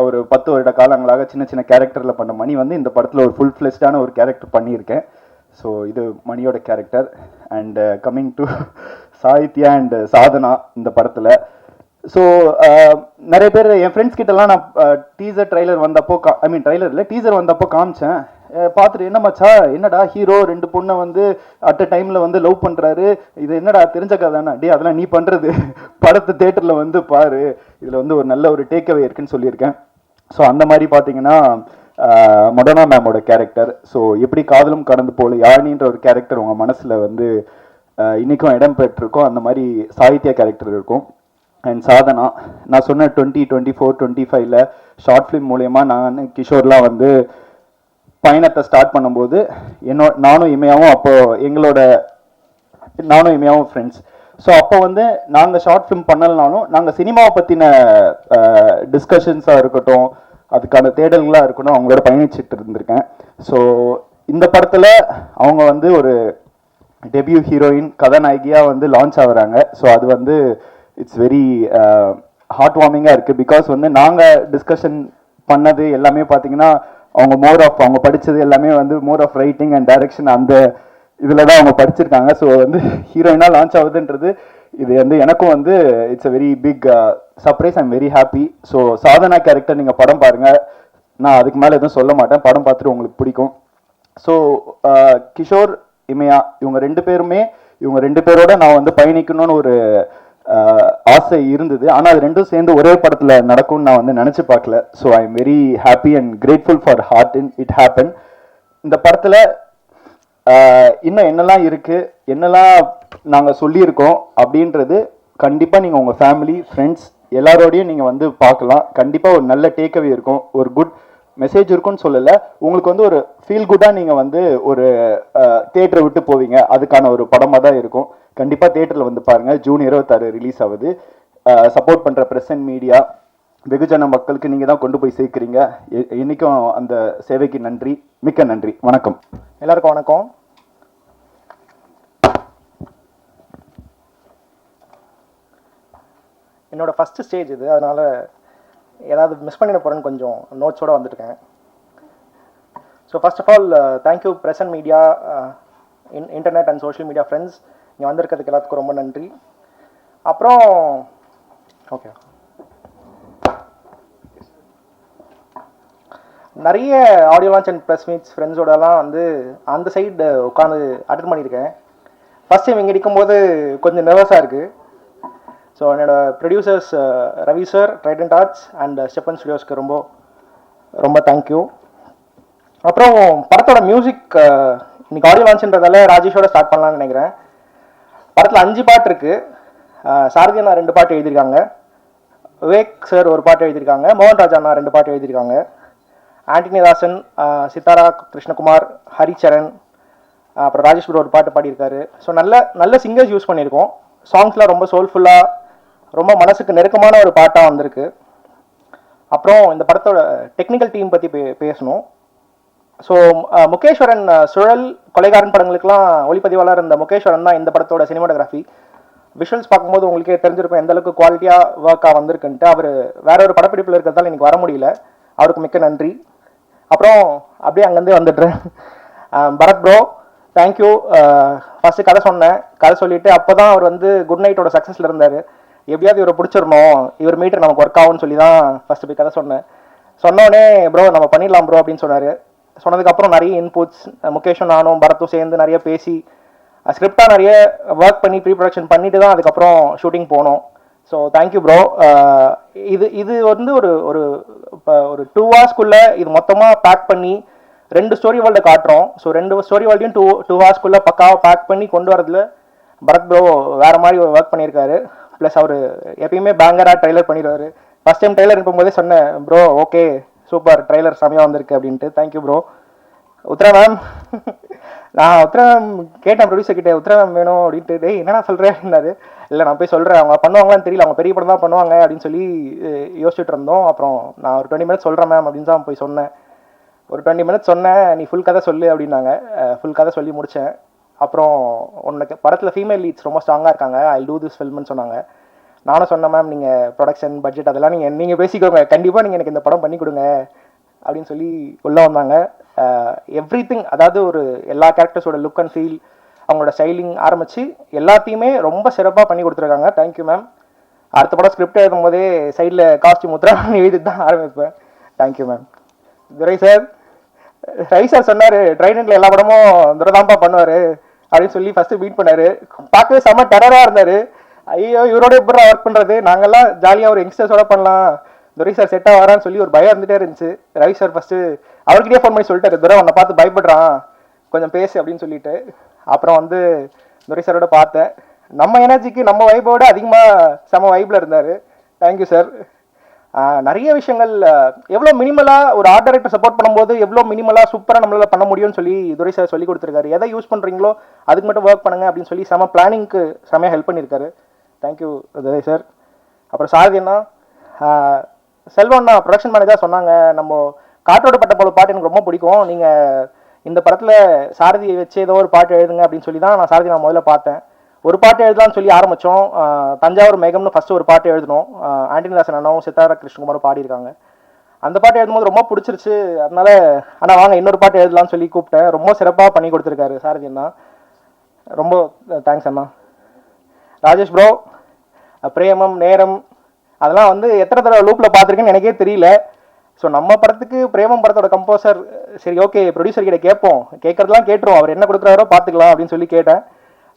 ஒரு 10 வருட காலங்களாக சின்ன சின்ன கேரக்டரில் பண்ண மணி வந்து இந்த படத்தில் ஒரு ஃபுல் ஃப்ளெஷ்டான ஒரு கேரக்டர் பண்ணியிருக்கேன். ஸோ இது மணியோட character. And coming to Sahithya and Sadhana இந்த படத்தில். ஸோ நிறைய பேர் என் ஃப்ரெண்ட்ஸ் கிட்டலாம் நான் டீசர் ட்ரைலர் வந்தப்போ ட்ரைலரில் டீசர் வந்தப்போ காமிச்சேன். பார்த்துட்டு என்ன மச்சா, என்னடா ஹீரோ 2 பொண்ணை வந்து அட் அ டைமில் வந்து லவ் பண்ணுறாரு, இது என்னடா தெரிஞ்ச கதானா? டே அதெல்லாம் நீ பண்ணுறது, படத்தை தேட்டரில் வந்து பாரு, இதில் வந்து ஒரு நல்ல ஒரு டேக்அவே இருக்குன்னு சொல்லியிருக்கேன். ஸோ அந்த மாதிரி பார்த்தீங்கன்னா மொடனா மேமோட கேரக்டர். ஸோ எப்படி காதலும் கடந்து போல யாழினின்ற ஒரு கேரக்டர் உங்கள் மனசில் வந்து இன்றைக்கும் இடம் பெற்றிருக்கோம், அந்த மாதிரி சாகித்யா கேரக்டர் இருக்கும். அண்ட் சாதனா, நான் சொன்ன 2024, 25ல் ஷார்ட் ஃபிலிம் மூலயமா நான் கிஷோர்லாம் வந்து பயணத்தை ஸ்டார்ட் பண்ணும்போது நானும் இமையாவும் ஃப்ரெண்ட்ஸ். ஸோ அப்போ வந்து நாங்கள் ஷார்ட் ஃபிலிம் பண்ணலனாலும் நாங்கள் சினிமாவை பற்றின டிஸ்கஷன்ஸாக இருக்கட்டும், அதுக்கான தேடல்களாக இருக்கட்டும், அவங்களோட பயணிச்சுட்டு இருந்திருக்கேன். ஸோ இந்த படத்தில் அவங்க வந்து ஒரு டெபியூ ஹீரோயின் கதாநாயகியாக வந்து லான்ச் ஆகுறாங்க. ஸோ அது வந்து இட்ஸ் வெரி ஹார்ட் வார்மிங்காக இருக்குது. பிகாஸ் வந்து நாங்கள் டிஸ்கஷன் பண்ணது எல்லாமே பார்த்தீங்கன்னா அவங்க படித்தது எல்லாமே வந்து more of writing and direction அந்த இதில் தான் அவங்க படிச்சிருக்காங்க. ஸோ வந்து ஹீரோயினாக லான்ச் ஆகுதுன்றது இது வந்து எனக்கும் வந்து it's a very big surprise. I'm very happy. So Sadhana character நீங்கள் படம் பாருங்கள், நான் அதுக்கு மேலே எதுவும் சொல்ல மாட்டேன், படம் பார்த்துட்டு உங்களுக்கு பிடிக்கும். ஸோ கிஷோர், இமையா இவங்க 2 பேரோட நான் வந்து பயணிக்கணும்னு ஒரு ஆசை இருந்தது. ஆனால் அது ரெண்டும் சேர்ந்து ஒரே படத்தில் நடக்கும்னு நான் வந்து நினச்சி பார்க்கல. So I am very happy and grateful for heart in it happen. இந்த படத்தில் இன்னும் என்னெல்லாம் இருக்குது, என்னெல்லாம் நாங்கள் சொல்லியிருக்கோம் அப்படின்றது கண்டிப்பாக நீங்கள் உங்கள் ஃபேமிலி, ஃப்ரெண்ட்ஸ் எல்லாரோடையும் நீங்கள் வந்து பார்க்கலாம். கண்டிப்பாக ஒரு நல்ல டேக்அவே இருக்கும், ஒரு குட் மெசேஜ் இருக்குன்னு சொல்லலை, உங்களுக்கு வந்து ஒரு ஃபீல் குட்டாக நீங்கள் வந்து ஒரு தியேட்டரை விட்டு போவீங்க, அதுக்கான ஒரு படமாக தான் இருக்கும். கண்டிப்பாக தியேட்டரில் வந்து பாருங்கள். ஜூன் 26 ரிலீஸ் ஆகுது. சப்போர்ட் பண்ணுற ப்ரெஸ் அண்ட் மீடியா, வெகுஜன மக்களுக்கு நீங்கள் தான் கொண்டு போய் சேர்க்குறீங்க. இன்றைக்கும் அந்த சேவைக்கு நன்றி, மிக்க நன்றி. வணக்கம் எல்லாருக்கும். வணக்கம். என்னோட ஃபஸ்ட்டு ஸ்டேஜ் இது, அதனால் ஏதாவது மிஸ் பண்ணிட போகிறேன்னு கொஞ்சம் நோட்ஸோடு வந்துருக்கேன். So first of all thank you press and media, internet and social media friends, இங்கே வந்திருக்கிறதுக்கு எல்லாத்துக்கும் ரொம்ப நன்றி. அப்புறம் ஓகே, நிறைய audio launch and press meets ஃப்ரெண்ட்ஸோடலாம் வந்து அந்த சைடு உட்காந்து அட்டென்ட் பண்ணியிருக்கேன். ஃபஸ்ட் டைம் இங்கே இருக்கும்போது கொஞ்சம் நர்வஸாக இருக்குது. ஸோ என்னோட producers Ravi sir, Trident Arts and ஸ்டெப்பன் ஸ்டுடியோஸ்க்கு ரொம்ப ரொம்ப தேங்க்யூ. அப்புறம் படத்தோட மியூசிக் இன்னைக்கு ஆடியோ லான்ச்ன்றதால ராஜேஷோட ஸ்டார்ட் பண்ணலான்னு நினைக்கிறேன். படத்தில் 5 பாட்டு இருக்குது. சாரதி அண்ணா 2 பாட்டு எழுதியிருக்காங்க, விவேக் சார் ஒரு பாட்டு எழுதியிருக்காங்க, மோகன் ராஜா அண்ணா 2 பாட்டு எழுதியிருக்காங்க, ஆண்டனி தாசன், சித்தாரா கிருஷ்ணகுமார், ஹரிச்சரண், அப்புறம் ராஜேஷ் ப்ரோ ஒரு பாட்டு பாடியிருக்காரு. ஸோ நல்ல சிங்கர்ஸ் யூஸ் பண்ணியிருக்கோம். சாங்ஸ்லாம் ரொம்ப சோல்ஃபுல்லாக, ரொம்ப மனசுக்கு நெருக்கமான ஒரு பாட்டாக வந்திருக்கு. அப்புறம் இந்த படத்தோட டெக்னிக்கல் டீம் பற்றி பேசணும். ஸோ முகேஸ்வரன், சுழல், கொலைகாரன் படங்களுக்கெல்லாம் ஒளிப்பதிவாளர் இந்த முகேஸ்வரன் தான் இந்த படத்தோட சினிமாட்டோகிராஃபி. விஷுவல்ஸ் பார்க்கும்போது உங்களுக்கே தெரிஞ்சிருக்கும் எந்த அளவுக்கு குவாலிட்டியாக ஒர்க்காக வந்திருக்குன்ட்டு. அவர் வேற ஒரு படப்பிடிப்பில் இருக்கிறதால எனக்கு வர முடியல, அவருக்கு மிக்க நன்றி. அப்புறம் அப்படியே அங்கேருந்தே வந்துடுறேன். Bharat bro thank you. ஃபஸ்ட்டு கதை சொல்லிவிட்டு அப்போ தான் அவர் வந்து குட் நைட்டோட சக்ஸஸில் இருந்தார். எப்படியாவது இவரை பிடிச்சிடணும், இவர் மீட்டர் நமக்கு ஒர்க் ஆகும்னு சொல்லி தான் ஃபஸ்ட்டு போய் கதை சொன்னோடனே ப்ரோ நம்ம பண்ணிடலாம் ப்ரோ அப்படின்னு சொன்னார். சொன்னதுக்கப்புறம் நிறைய இன்புட்ஸ் முகேஷும் நானும் பரத்தும் சேர்ந்து நிறைய பேசி ஸ்கிரிப்டாக நிறைய ஒர்க் பண்ணி ப்ரீ ப்ரொடக்ஷன் பண்ணிட்டு தான் அதுக்கப்புறம் ஷூட்டிங் போனோம். So thank you bro. இது வந்து ஒரு 2 ஹவர்ஸ்க்குள்ளே இது மொத்தமாக பேக் பண்ணி 2 ஸ்டோரி வேர்ல்டை காட்டுறோம். ஸோ 2 ஸ்டோரி வேர்ல்டையும் 2 ஹவர்ஸ்க்குள்ளே பக்காவாக பேக் பண்ணி கொண்டு வரதுல பரத் ப்ரோ வேறு மாதிரி ஒரு ஒர்க் பண்ணியிருக்காரு. ப்ளஸ் அவர் எப்பயுமே பேங்கராக ட்ரைலர் பண்ணிடுவார். ஃபஸ்ட் டைம் ட்ரைலர் இருக்கும்போதே சொன்னேன், ப்ரோ ஓகே சூப்பர் ட்ரைலர் செமையாக வந்திருக்கு அப்படின்ட்டு. Thank you bro. உத்ரா மேம் நான் உத்ரா மேம் கேட்டேன் ப்ரொடியூசர் கிட்டே, உத்ரா மேம் வேணும் அப்படின்ட்டு. டேய் என்னடா சொல்கிறேன் அப்படின்னாரு. இல்லை நான் போய் சொல்கிறேன், அவங்க பண்ணுவாங்களான்னு தெரியல, அவங்க பெரிய படம் தான் பண்ணுவாங்க அப்படின்னு சொல்லி யோசிச்சுட்டு இருந்தோம். அப்புறம் நான் ஒரு 20 மினிட்ஸ் சொல்கிறேன் மேம் அப்படின்னு தான் போய் சொன்னேன். ஒரு 20 மினிட்ஸ் சொன்னேன், நீ ஃபுல் கதை சொல்லு அப்படின்னாங்க. ஃபுல் கதை சொல்லி முடித்தேன். அப்புறம் உனக்கு படத்தில் ஃபீமேல் லீட்ஸ் ரொம்ப ஸ்ட்ராங்காக இருக்காங்க, ஐ டூ திஸ் ஃபில்ம்னு சொன்னாங்க. நானும் சொன்னேன் மேம் நீங்கள் ப்ரொடக்ஷன் பட்ஜெட் அதெல்லாம் நீங்கள் பேசிக்கோங்க, கண்டிப்பாக நீங்கள் எனக்கு இந்த படம் பண்ணி கொடுங்க அப்படின்னு சொல்லி உள்ளே வந்தாங்க. எவ்ரிதிங், அதாவது ஒரு எல்லா கேரக்டர்ஸோட லுக் அண்ட் ஃபீல், அவங்களோட ஸ்டைலிங் ஆரம்பித்து எல்லாத்தையுமே ரொம்ப சிறப்பாக பண்ணி கொடுத்துருக்காங்க. Thank you ma'am. அடுத்த படம் ஸ்கிரிப்ட் எழுதும் போதே சைடில் காஸ்டியூம் உத்ரா எழுதி தான் ஆரம்பிப்பேன். Thank you ma'am. Durai sir, Ravi sir சொன்னார் ட்ரைனிங்கில் எல்லா படமும் துரை தான்ப்பா பண்ணுவார் அப்படின்னு சொல்லி ஃபஸ்ட்டு மீட் பண்ணார். பார்க்கவே செம்ம டெரராக இருந்தார். ஐயோ இவரோட எப்படி ஒர்க் பண்ணுறது, நாங்கள்லாம் ஜாலியாக ஒரு யங்ஸ்டர்ஸோட பண்ணலாம், துரை சார் செட்டாக வரான்னு சொல்லி ஒரு பயம் இருந்துகிட்டே இருந்துச்சு. ரவி சார் ஃபஸ்ட்டு அவர்கிட்டயே ஃபோன் பண்ணி சொல்லிட்டாரு, துரை உன்னை பார்த்து பயப்படுறான் கொஞ்சம் பேசு அப்படின்னு சொல்லிட்டு. அப்புறம் வந்து துரை சாரோட பார்த்தேன், நம்ம எனர்ஜிக்கு நம்ம வைப்போட அதிகமாக செம வைப்பில் இருந்தார். Thank you sir. நிறைய விஷயங்கள் எவ்வளோ மினிமலாக ஒரு ஆர்ட் டைரக்டர் சப்போர்ட் பண்ணும்போது எவ்வளோ மினிமலாக சூப்பராக நம்மளால் பண்ண முடியும்னு சொல்லி துரை சார் சொல்லி கொடுத்துருக்காரு. எதை யூஸ் பண்ணுறீங்களோ அதுக்கு மட்டும் ஒர்க் பண்ணுங்க அப்படின்னு சொல்லி செம பிளானிங்க்கு செமையாக ஹெல்ப் பண்ணியிருக்காரு. தேங்க்யூ துரை சார். அப்புறம் சாரதி அண்ணா, செல்வண்ணா ப்ரொடக்ஷன் மேனேஜர் சொன்னாங்க, நம்ம காற்றோட பட்ட போல பாட்டு எனக்கு ரொம்ப பிடிக்கும், நீங்கள் இந்த படத்தில் சாரதியை வச்சு ஏதோ ஒரு பாட்டு எழுதுங்க அப்படின்னு சொல்லி தான் நான் சாரதி நான் முதல்ல பார்த்தேன். ஒரு பாட்டு எழுதலாம்னு சொல்லி ஆரம்பித்தோம். தஞ்சாவூர் மேகம்னு ஃபஸ்ட்டு ஒரு பாட்டு எழுதணும். ஆண்டனி தாசன் அண்ணாவும் சித்தார கிருஷ்ணகுமாரும் பாடியிருக்காங்க. அந்த பாட்டு எழுதும்போது ரொம்ப பிடிச்சிருச்சு. அதனால அண்ணா வாங்க இன்னொரு பாட்டு எழுதலாம்னு சொல்லி கூப்பிட்டேன். ரொம்ப சிறப்பாக பண்ணி கொடுத்துருக்காரு சாரதி அண்ணா. ரொம்ப தேங்க்ஸ் அண்ணா. ராஜேஷ் ப்ரோ, பிரேமம் நேரம் அதெல்லாம் வந்து எத்தனை தடவை லூப்பில் பார்த்துருக்கேன்னு எனக்கே தெரியல. ஸோ நம்ம படத்துக்கு பிரேமம் படத்தோட கம்போசர் சரி ஓகே ப்ரொடியூசர் கிட்ட கேட்போம், கேட்குறதுலாம் கேட்டுருவோம், அவர் என்ன கொடுக்குறாரோ பார்த்துக்கலாம் அப்படின்னு சொல்லி கேட்டேன்.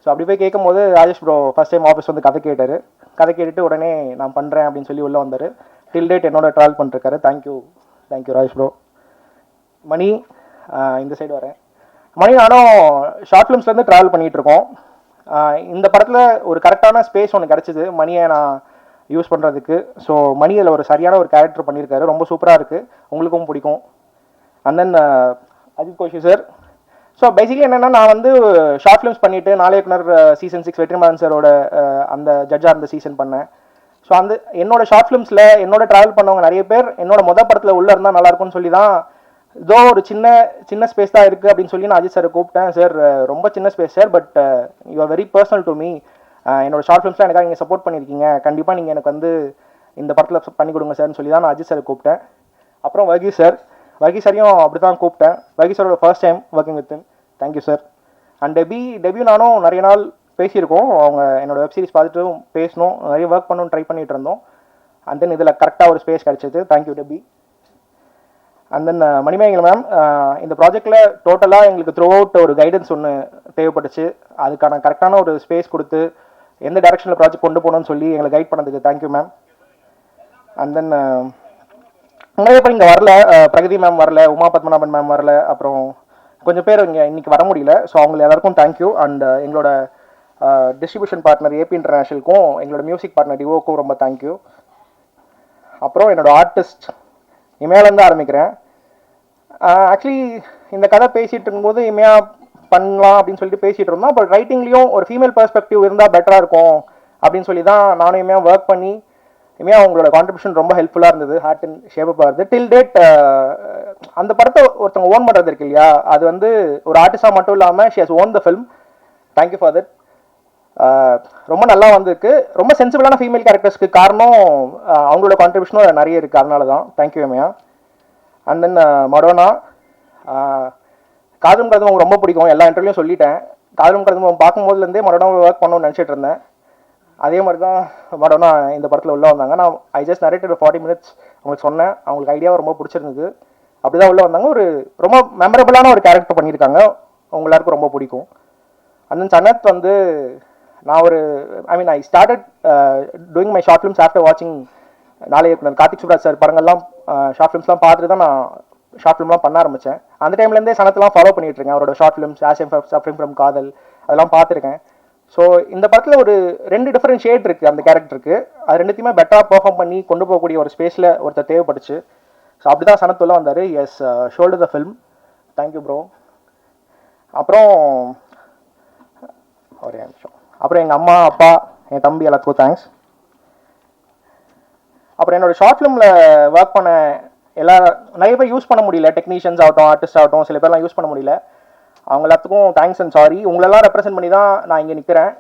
ஸோ அப்படி போய் கேட்கும்போது Rajesh bro first time office வந்து கதை கேட்டார். கதை கேட்டுட்டு உடனே நான் பண்ணுறேன் அப்படின்னு சொல்லி உள்ளே வந்தார். டில் டேட் என்னோட ட்ராவல் பண்ணிருக்காரு. Thank you Rajesh bro. மணி, இந்த சைடு வரேன். மணி நானும் ஷார்ட் ஃபிலிம்ஸ்லேருந்து ட்ராவல் பண்ணிகிட்ருக்கோம். இந்த படத்தில் ஒரு கரெக்டான ஸ்பேஸ் ஒன்று கிடச்சிது மணியை நான் யூஸ் பண்ணுறதுக்கு. ஸோ மணி அதில் ஒரு சரியான ஒரு கேரக்டர் பண்ணியிருக்காரு, ரொம்ப சூப்பராக இருக்குது, உங்களுக்கும் பிடிக்கும். And then Ajith Koshy sir. So basically என்னென்னா நான் வந்து ஷார்ட் ஃபிலிம்ஸ் பண்ணிவிட்டு நாளையக்குனர் சீசன் 6 வெற்றிமாறன் சாரோட அந்த ஜட்ஜாக இருந்த சீசன் பண்ணேன். ஸோ அந்த என்னோட ஷார்ட் ஃபிலிம்ஸில் என்னோட ட்ராவல் பண்ணவங்க நிறைய பேர் என்னோட படத்தில் உள்ளே இருந்தால் நல்லாயிருக்கும்னு சொல்லி தான் ஏதோ ஒரு சின்ன ஸ்பேஸ் தான் இருக்குது அப்படின்னு சொல்லி நான் அஜித் சாரை கூப்பிட்டேன். சார் ரொம்ப சின்ன space sir, but you are very personal to me, என்னோட ஷார்ட் ஃபிலிம்ஸ்லாம் எனக்காக நீங்கள் சப்போர்ட் பண்ணியிருக்கீங்க, கண்டிப்பாக நீங்கள் எனக்கு வந்து இந்த படத்தில் பண்ணி கொடுங்க சார்னு சொல்லி தான் நான் அஜித் சாரை கூப்பிட்டேன். அப்புறம் வர்கீஸ் சாரையும் அப்படி தான் கூப்பிட்டேன். வர்கீஸ் சாரோட first time working with. Thank you sir. And debut நானும் நிறைய நாள் பேசியிருக்கோம். அவங்க என்னோட வெப் சீரிஸ் பார்த்துட்டு பேசணும், நிறைய ஒர்க் பண்ணணும்னு ட்ரை பண்ணிகிட்டு இருந்தோம். அண்ட் தென் இதில் கரெக்டாக ஒரு ஸ்பேஸ் கிடச்சிது. Thank you Debi. And then Manimekalai ma'am, இந்த ப்ராஜெக்டில் டோட்டலாக எங்களுக்கு த்ரூ அவுட் ஒரு கைடன்ஸ் ஒன்று தேவைப்பட்டுச்சு. அதுக்கான கரெக்டான ஒரு ஸ்பேஸ் கொடுத்து எந்த டைரக்ஷனில் ப்ராஜெக்ட் கொண்டு போகணும்னு சொல்லி எங்களை கைட் பண்ணதுக்கு தேங்க்யூ மேம். அண்ட் தென் நிறைய பேர் இங்கே வரல, பிரகதி மேம் வரல, உமா பத்மநாபன் மேம் வரல, அப்புறம் கொஞ்சம் பேர் இங்கே இன்றைக்கி வர முடியல. ஸோ அவங்க எல்லாருக்கும் தேங்க்யூ. அண்ட் எங்களோட டிஸ்ட்ரிபியூஷன் பார்ட்னர் ஏபி இன்டர்நேஷனலுக்கும் எங்களோட மியூசிக் பார்ட்னர் டிவோக்கும் ரொம்ப தேங்க்யூ. அப்புறம் என்னோட ஆர்டிஸ்ட் இமேலேருந்து ஆரம்பிக்கிறேன். ஆக்சுவலி இந்த கதை பேசிகிட்டு இருக்கும்போது இமையா பண்ணலாம் அப்படின்னு சொல்லிட்டு பேசிகிட்டு இருந்தோம். அப்புறம் ரைட்டிங்லேயும் ஒரு ஃபீமேல் பெர்ஸ்பெக்டிவ் இருந்தால் பெட்டராக இருக்கும் அப்படின்னு சொல்லி தான் நானும் இமையா ஒர்க் பண்ணி இமையா அவங்களோட கான்ட்ரிபியூஷன் ரொம்ப ஹெல்ப்ஃபுல்லாக இருந்தது, ஹார்ட் அண்ட் ஷேப்பாக இருந்தது. டில் டேட் அந்த படத்தை ஒருத்தவங்க ஓன் பண்ணுறது இருக்கு இல்லையா, அது வந்து ஒரு ஆர்டிஸ்டாக மட்டும் இல்லாமல் she has own the film. Thank you for that. ரொம்ப நல்லா வந்திருக்கு. ரொம்ப சென்சிபிளான ஃபீமேல் கேரக்டர்ஸ்க்கு காரணம் அவங்களோட கான்ட்ரிபியூஷனும் நிறைய இருக்குது, அதனால தான். தேங்க்யூ இமையா. அண்ட் தென் மடோனா, காதலும் கருதும் அவங்க ரொம்ப பிடிக்கும், எல்லா இன்டர்வியூலையும் சொல்லிட்டேன். காதலும் கருதும் பார்க்கும்போதுலேருந்தே மடோனா ஒர்க் பண்ணணும்னு நினச்சிட்டு இருந்தேன். அதே மாதிரி தான் மடோனா இந்த படத்தில் உள்ளே வந்தாங்க. நான் ஐ ஜஸ்ட் நரேட்டட் 40 மினிட்ஸ் அவங்களுக்கு சொன்னேன், அவங்களுக்கு ஐடியாவை ரொம்ப பிடிச்சிருந்தது, அப்படி தான் உள்ளே வந்தாங்க. ஒரு ரொம்ப மெமரபிளான ஒரு கேரக்டர் பண்ணியிருக்காங்க, உங்க எல்லாருக்கும் ரொம்ப பிடிக்கும். அண்ட் தென் சனத் வந்து நான் I started doing my short films after வாட்சிங் நாளைய கார்த்திக் சுப்ராஜ் சார் படங்கள்லாம் ஷார்ட் ஃபிலிம்ஸ்லாம் பார்த்துட்டு தான் நான் ஷார்ட் ஃபிலிம்லாம் பண்ண ஆரம்பித்தேன். அந்த டைம்லேருந்தே சனத்தெலாம் ஃபாலோ பண்ணிட்டு இருக்கேன். அவரோட short films as M suffering from காதல் அதெல்லாம் பார்த்துருக்கேன். ஸோ இந்த படத்தில் ஒரு 2 டிஃப்ரெண்ட் ஷேட் இருக்குது அந்த கேரக்டருக்கு. அது ரெண்டுத்தையுமே பெட்டராக பெர்ஃபார்ம் பண்ணி கொண்டு போகக்கூடிய ஒரு ஸ்பேஸில் ஒருத்தர் தேவைப்பட்டுச்சு. ஸோ அப்படி தான் சனத் உள்ள வந்தார். Yes, should the film. Thank you bro. அப்புறம் ஒரே நிமிஷம். அப்புறம் எங்கள் அம்மா, அப்பா, என் தம்பி எல்லாத்துக்கும் தேங்க்ஸ். அப்புறம் என்னோடய ஷார்ட் ஃபிலிமில் ஒர்க் பண்ண நிறைய பேர் யூஸ் பண்ண முடியல, டெக்னீஷியன்ஸ் ஆகட்டும், ஆர்டிஸ்ட் ஆகட்டும், சில பேர்லாம் யூஸ் பண்ண முடியல. அவங்க எல்லாத்துக்கும் தேங்க்ஸ் அண்ட் சாரி. உங்களெல்லாம் ரெப்ரசென்ட் பண்ணி தான் நான் இங்கே நிற்கிறேன்.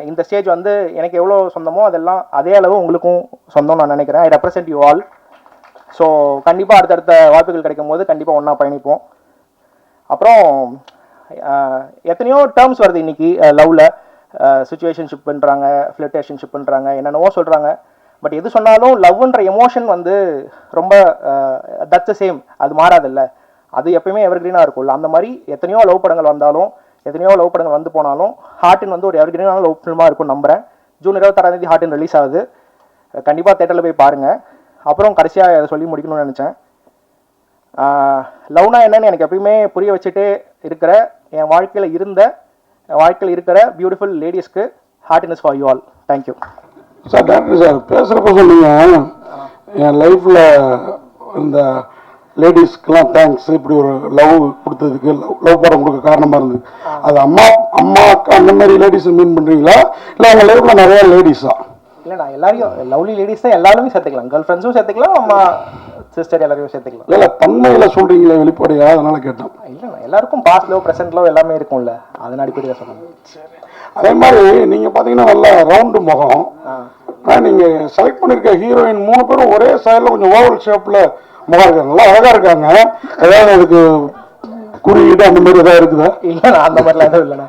இந்த ஸ்டேஜ் வந்து எனக்கு எவ்வளோ சொந்தமோ அதெல்லாம் அதே அளவு உங்களுக்கும் சொந்தம் நான் நினைக்கிறேன். ஐ ரெப்ரசென்ட் யூ ஆல். ஸோ கண்டிப்பாக அடுத்தடுத்த வாய்ப்புகள் கிடைக்கும் போது கண்டிப்பாக ஒன்றா பயணிப்போம். அப்புறம் எத்தனையோ டேர்ம்ஸ் வருது இன்றைக்கி லவ்வில். சிச்சுவேஷன்ஷிப்ன்றாங்க, ஃப்ளிட்டேஷன்ஷிப்ன்றாங்க, என்னென்னவோ சொல்கிறாங்க. பட் எது சொன்னாலும் லவ்ன்ற எமோஷன் வந்து ரொம்ப தட்ஸ் சேம், அது மாறாதில்ல. அது எப்பயுமே எவர்கிரீனாக இருக்கும்ல. அந்த மாதிரி எத்தனையோ லவ் படங்கள் வந்தாலும், எத்தனையோ லவ் படங்கள் வந்து போனாலும் ஹார்ட்டின் வந்து ஒரு எவர்கிரீனான லவ் ஃபில்மாக இருக்கும் நம்புகிறேன். ஜூன் 26 ஹார்ட்டின் ரிலீஸ் ஆகுது. கண்டிப்பாக தேட்டரில் போய் பாருங்கள். அப்புறம் கடைசியாக அதை சொல்லி முடிக்கணும்னு நினச்சேன். லவ்னா என்னன்னு எனக்கு எப்பயுமே புரிய வச்சுட்டே இருக்கிற என் வாழ்க்கையில் இருக்கிற பியூட்டிஃபுல் லேடிஸ்க்கு ஹார்ட்டின் is for you all. Thank you sir. Doctor sir பேசுகிறப்ப சொன்னீங்க என் லைஃப்பில் இந்த லேடிஸ்க்கெலாம் தேங்க்ஸ், இப்படி ஒரு லவ் கொடுத்ததுக்கு, லவ் படம் கொடுக்க காரணமாக இருந்தது. அது அம்மா அக்கா அந்த மாதிரி லேடிஸை மீன் பண்ணுறீங்களா, இல்லை உங்கள் லைஃப்பில் நிறையா லேடிஸா? இல்லை, நான் எல்லாரையும் லவ்லி லேடிஸ் தான் எல்லாருமே சேர்த்துக்கலாம். கேர்ள் ஃப்ரெண்ட்ஸும் சேர்த்துக்கலாம், அம்மா சிஸ்டர் எல்லாரையும் சேர்த்துக்கலாம். இல்லை தன்மையில் சொல்கிறீங்களே வெளிப்படையா, அதனால கேட்டேன். இல்லை, எல்லாருக்கும் பாஸ்ட் லவ், ப்ரெசென்ட் லவ் எல்லாமே இருக்கும்ல, அதன் அடிப்படையில் சொல்லுங்கள். சரி. அதே மாதிரி நீங்கள் பார்த்தீங்கன்னா நல்லா ரவுண்டு முகம். நீங்கள் செலக்ட் பண்ணியிருக்க ஹீரோயின் 3 பேரும் ஒரே சைடில் கொஞ்சம் ஓவல் ஷேப்பில் முகம் இருக்காங்க, நல்லா அழகாக இருக்காங்க. ஏதாவது அதுக்கு குறியீடு அந்த மாதிரி ஏதாவது இருக்குதா? இல்லைண்ணா, அந்த மாதிரிலாம் எதுவும் இல்லைண்ணா.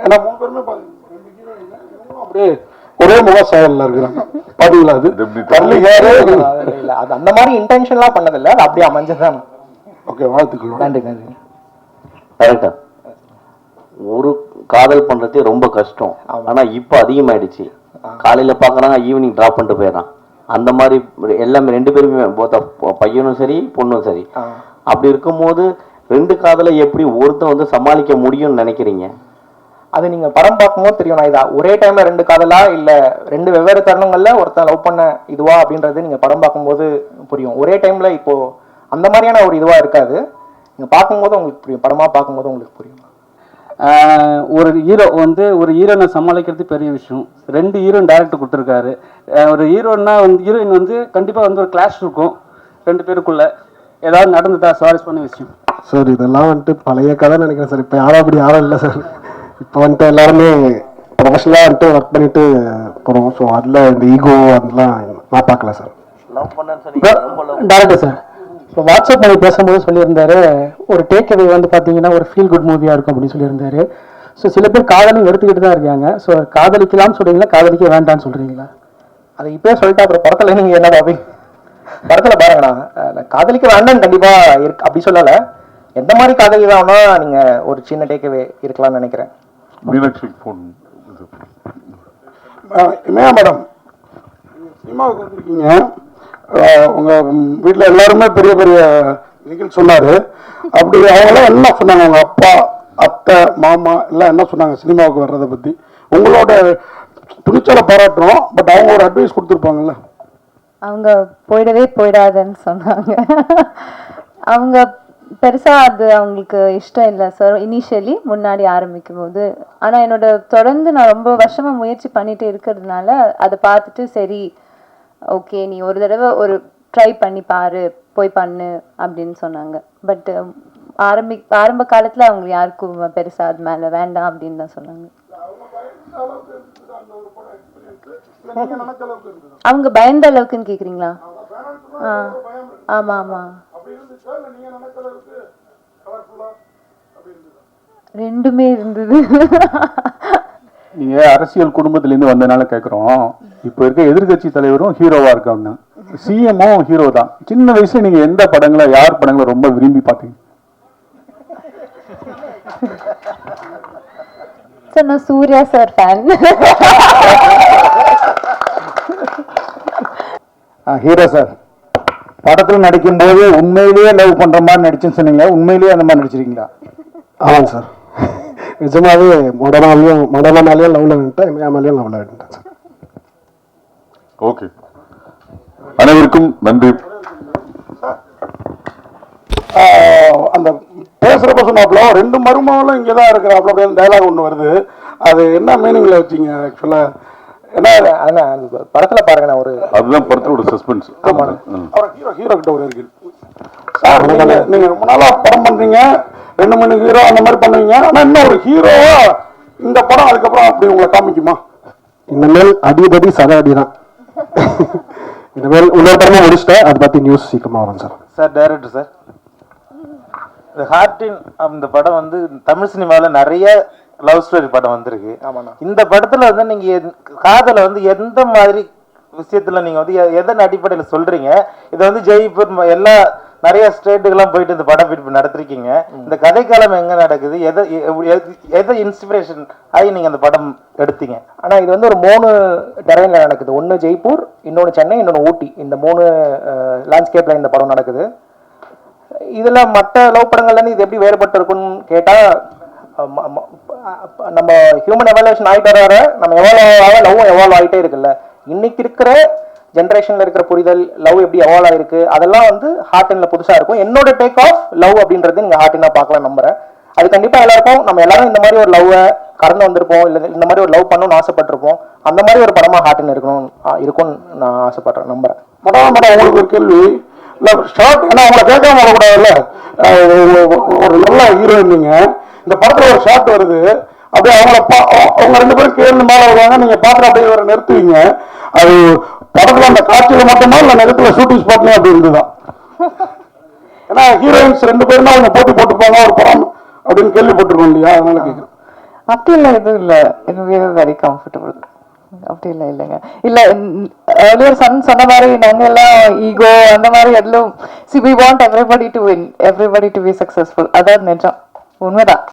ஏன்னா 3 பேருமே அப்படியே ஒரே முக சாயலில் இருக்கிறாங்க. பார்த்தீங்களா? அது இல்லை, அது அந்த மாதிரி இன்டென்ஷன்லாம் பண்ணதில்லை, அது அப்படியே அமைஞ்சதுதான். ஓகே, வாழ்த்துக்கள். நன்றி நன்றி. கரெக்டா. ஒரு காதல் பண்றதே ரொம்ப கஷ்டம். ஆனா இப்ப அதிகமாயிடுச்சு. காலையில பாக்குறாங்க, ஈவினிங் டிராப் பண்ணிட்டு போயிடறான். அந்த மாதிரி எல்லாமே 2 பேருமே, பையனும் சரி பொண்ணும் சரி. அப்படி இருக்கும்போது 2 காதலை எப்படி ஒருத்தன் வந்து சமாளிக்க முடியும்னு நினைக்கிறீங்க? அது நீங்கள் படம் பார்க்கும்போது தெரியும். நான் இதா ஒரே டைமில் 2 காதலா இல்லை 2 வெவ்வேறு தருணங்களில் ஒருத்தன் லவ் பண்ண இதுவா அப்படின்றது நீங்கள் படம் பார்க்கும்போது புரியும். ஒரே டைமில் இப்போது அந்த மாதிரியான ஒரு இதுவாக இருக்காது. நீங்கள் பார்க்கும்போது உங்களுக்கு புரியும், படமாக பார்க்கும்போது உங்களுக்கு புரியும். ஒரு ஹீரோ வந்து ஒரு ஹீரோனை சமாளிக்கிறது பெரிய விஷயம். 2 ஹீரோயின் டைரக்டர் கொடுத்துருக்காரு. ஒரு ஹீரோன்னா வந்து ஹீரோயின் வந்து கண்டிப்பாக வந்து ஒரு கிளாஷ் இருக்கும் 2 பேருக்குள்ள. ஏதாவது நடந்துட்டா சுவாரஸ்யமான விஷயம் சார். இதெல்லாம் வந்துட்டு பழைய கதை நினைக்கிறேன் சார். இப்போ யாரும் அப்படி யாரும் இல்லை சார். இப்போ வந்துட்டு எல்லாருமே ப்ரொஃபஷனலாக வந்துட்டு ஒர்க் பண்ணிட்டு போகிறோம். ஸோ அதில் இந்த ஈகோ அதெல்லாம் நான் பார்க்கல சார். டேரக்டர் சார் இப்போ வாட்ஸ்அப் மூவி பேசும்போது சொல்லியிருந்தாரு, ஒரு டேக் அவே வந்து பார்த்தீங்கன்னா ஒரு ஃபீல் குட் மூவியாக இருக்கும் அப்படின்னு சொல்லியிருந்தாரு. ஸோ சில பேர் காதலும் எடுத்துக்கிட்டு தான் இருக்காங்க. ஸோ காதலிக்கலாம்னு சொல்கிறீங்களா, காதலிக்க வேண்டாம்னு சொல்கிறீங்களா? அதை இப்போயே சொல்லிட்டு அப்புறம் படத்தில் நீங்கள் என்ன பாபி படத்தில் பாருங்கண்ணா. காதலிக்க வேண்டாம்னு கண்டிப்பாக இருக்கு அப்படி சொல்லலை. எந்த மாதிரி காதலி தான்னா நீங்கள் ஒரு சின்ன டேக் அவே இருக்கலாம்னு நினைக்கிறேன். மீனாட்சி ஃபோன் மேடம் சினிமாவுக்கு வந்துருக்கீங்க. உங்கள் வீட்டில் எல்லாருமே பெரிய பெரிய நிகழ்ச்சி சொன்னார். அப்படி அவங்களாம் என்ன சொன்னாங்க, உங்கள் அப்பா, அத்தை, மாமா எல்லாம் என்ன சொன்னாங்க சினிமாவுக்கு வர்றதை பற்றி? உங்களோட துணிச்சலை பாராட்டுறோம், பட் அவங்க ஒரு அட்வைஸ் கொடுத்துருப்பாங்கல்ல. அவங்க போயிடாதுன்னு சொன்னாங்க. அவங்க பெருசா அது அவங்களுக்கு இஷ்டம் இல்லை சார் இனிஷியலி முன்னாடி ஆரம்பிக்கும் போது. ஆனால் என்னோட தொடர்ந்து நான் ரொம்ப வருஷமா முயற்சி பண்ணிட்டு இருக்கிறதுனால அதை பார்த்துட்டு சரி ஓகே நீ ஒரு தடவை ஒரு ட்ரை பண்ணி பாரு, போய் பண்ணு அப்படின்னு சொன்னாங்க. பட் ஆரம்ப காலத்தில் அவங்க யாருக்கும் பெருசா அது மேலே வேண்டாம் அப்படின்னு தான் சொன்னாங்க. அவங்க பயந்த அளவுக்குன்னு கேக்குறீங்களா? ஆமா ஆமா, ரெண்டுமே இருந்தது. நீங்க அரசியல் குடும்பத்திலேருந்து வந்தனால கேட்குறோம். இப்போ இருக்க எதிர்கட்சி தலைவரும் ஹீரோவா இருக்காங்க, சிஎம்மும் ஹீரோ தான். சின்ன வயசுல நீங்க எந்த படங்களை, யார் படங்களை ரொம்ப விரும்பி பார்த்தீங்க? சார் நான் Suriya sir fan. Hero sir படத்தில் நடிக்கும்போது உண்மையிலேயே லவ் பண்ற மாதிரி நடிச்சுன்னு சொன்னீங்களா? உண்மையிலேயே அந்த மாதிரி நடிச்சிருக்கீங்களா? ஆமாங்க சார். நிஜமாவே மொடனாலேயும் லவ்ல விட்டேன், என் மேலேயும் லவ்ல விட்டேன் சார். ஓகே, அனைவருக்கும் நன்றி. அந்த பேசுறப்ப சொன்னாப்ல 2 மருமகளும் இங்கே தான் இருக்கிறாப்ல அப்படின்னு டைலாக் ஒன்று வருது. அது என்ன மீனிங்ல வச்சிங்க ஆக்சுவலா? என்ன படத்துல பாருங்க, நான் ஒரு அதுதான் படத்தோட சஸ்பென்ஸ். அவர் ஹீரோ கிட்ட ஒரு இருக்கு சார். நீங்க ரொம்ப நாளா படம் பண்றீங்க, 2 மணி ஹீரோ அந்த மாதிரி பண்ணுவீங்க. ஆனா இன்னும் ஒரு ஹீரோவா இந்த படம் அதுக்கப்புறம் அப்படி உங்களை காமிக்குமா? இனிமேல் அடிபடி சத அடிதான். இனிமேல் இன்னொரு படமா முடிச்சுட்டேன், அதை பத்தி நியூஸ் சீக்கிரமா வரும் சார். சார் டைரக்டர் சார், இந்த ஹார்டின் அந்த படம் வந்து தமிழ் சினிமாவில் நிறைய லவ் ஸ்டோரி படம் வந்திருக்கு. இந்த படத்துல வந்து நீங்க காதலை வந்து எந்த மாதிரி விஷயத்துல நீங்க வந்து எதன் அடிப்படையில் சொல்றீங்க? இதை வந்து ஜெய்ப்பூர் எல்லா நிறைய ஸ்டேட்டுக்கெல்லாம் போயிட்டு இந்த படம் நடத்திருக்கீங்க. இந்த கதைக்காலம் எங்க நடக்குது? எதை இன்ஸ்பிரேஷன் ஆகி நீங்க அந்த படம் எடுத்தீங்க? ஆனா இது வந்து ஒரு 3 டெரைன்ல நடக்குது. ஒன்று ஜெய்ப்பூர், இன்னொன்று சென்னை, இன்னொன்று ஊட்டி. இந்த 3 லேண்ட்ஸ்கேப்ல இந்த படம் நடக்குது. இதுல மற்ற லவ் படங்கள்ல இருந்து இது எப்படி வேறுபட்டு இருக்குன்னு கேட்டா, நம்ம ஹியூமன் எவாலுவேஷன் ஆகிட்டு வர நம்ம லவ்வும் எவால்வ் ஆகிட்டே இருக்குல்ல. இன்னைக்கு இருக்கிற ஜென்ரேஷன்ல இருக்கிற புரிதல் லவ் எப்படி எவால்வ் ஆயிருக்கு, அதெல்லாம் வந்து ஹார்டின்ல புதுசா இருக்கும். என்னோட டேக் ஆஃப் லவ் அப்படின்றது நீங்க ஹார்டினா பார்க்கலாம் நம்புறேன். அது கண்டிப்பா எல்லாருக்கும், நம்ம எல்லாரும் இந்த மாதிரி ஒரு லவ்வை கடந்து வந்திருப்போம், இல்லை இந்த மாதிரி ஒரு லவ் பண்ணணும்னு ஆசைப்பட்டிருப்போம். அந்த மாதிரி ஒரு படமா ஹார்டின் இருக்கும்னு நான் ஆசைப்படுறேன், நம்புறேன். மேடம் உங்களுக்கு ஒரு கேள்வி. இல்லை ஷார்ட், ஏன்னா அவங்களை கேட்காம வரக்கூடாதுல்ல. ஒரு நல்ல ஹீரோயின் நீங்க, இந்த படத்துல ஒரு ஷார்ட் வருது, அப்படியே அவங்க 2 பேரும் கேள்வி மேல வருவாங்க, நீங்க பாத்திரம் அப்படியே வர நிறுத்துவீங்க. அது படத்துல அந்த காட்சியில மட்டுமா இல்லை நேரத்துல ஷூட்டிங் ஸ்பாட்லயும் அப்படி இருந்துதான்? ஏன்னா ஹீரோயின்ஸ் 2 பேரும் அவங்க போட்டி போட்டுப்பாங்க ஒரு படம் அப்படின்னு கேள்விப்பட்டிருக்கோம் இல்லையா, அதனால கேட்குறேன். அப்படி இல்லை, எதுவும் இல்லை. எனக்கு வெரி கம்ஃபர்டபுள். அப்படி இல்லை, இல்லைங்க. இல்லை, ஏர்லியர் சொன்ன மாதிரி நாங்க எல்லாம் ஈகோ அந்த மாதிரி எல்லாம், C V want everybody to win, everybody to be successful. அதான் நிஜம், உண்மைதான்.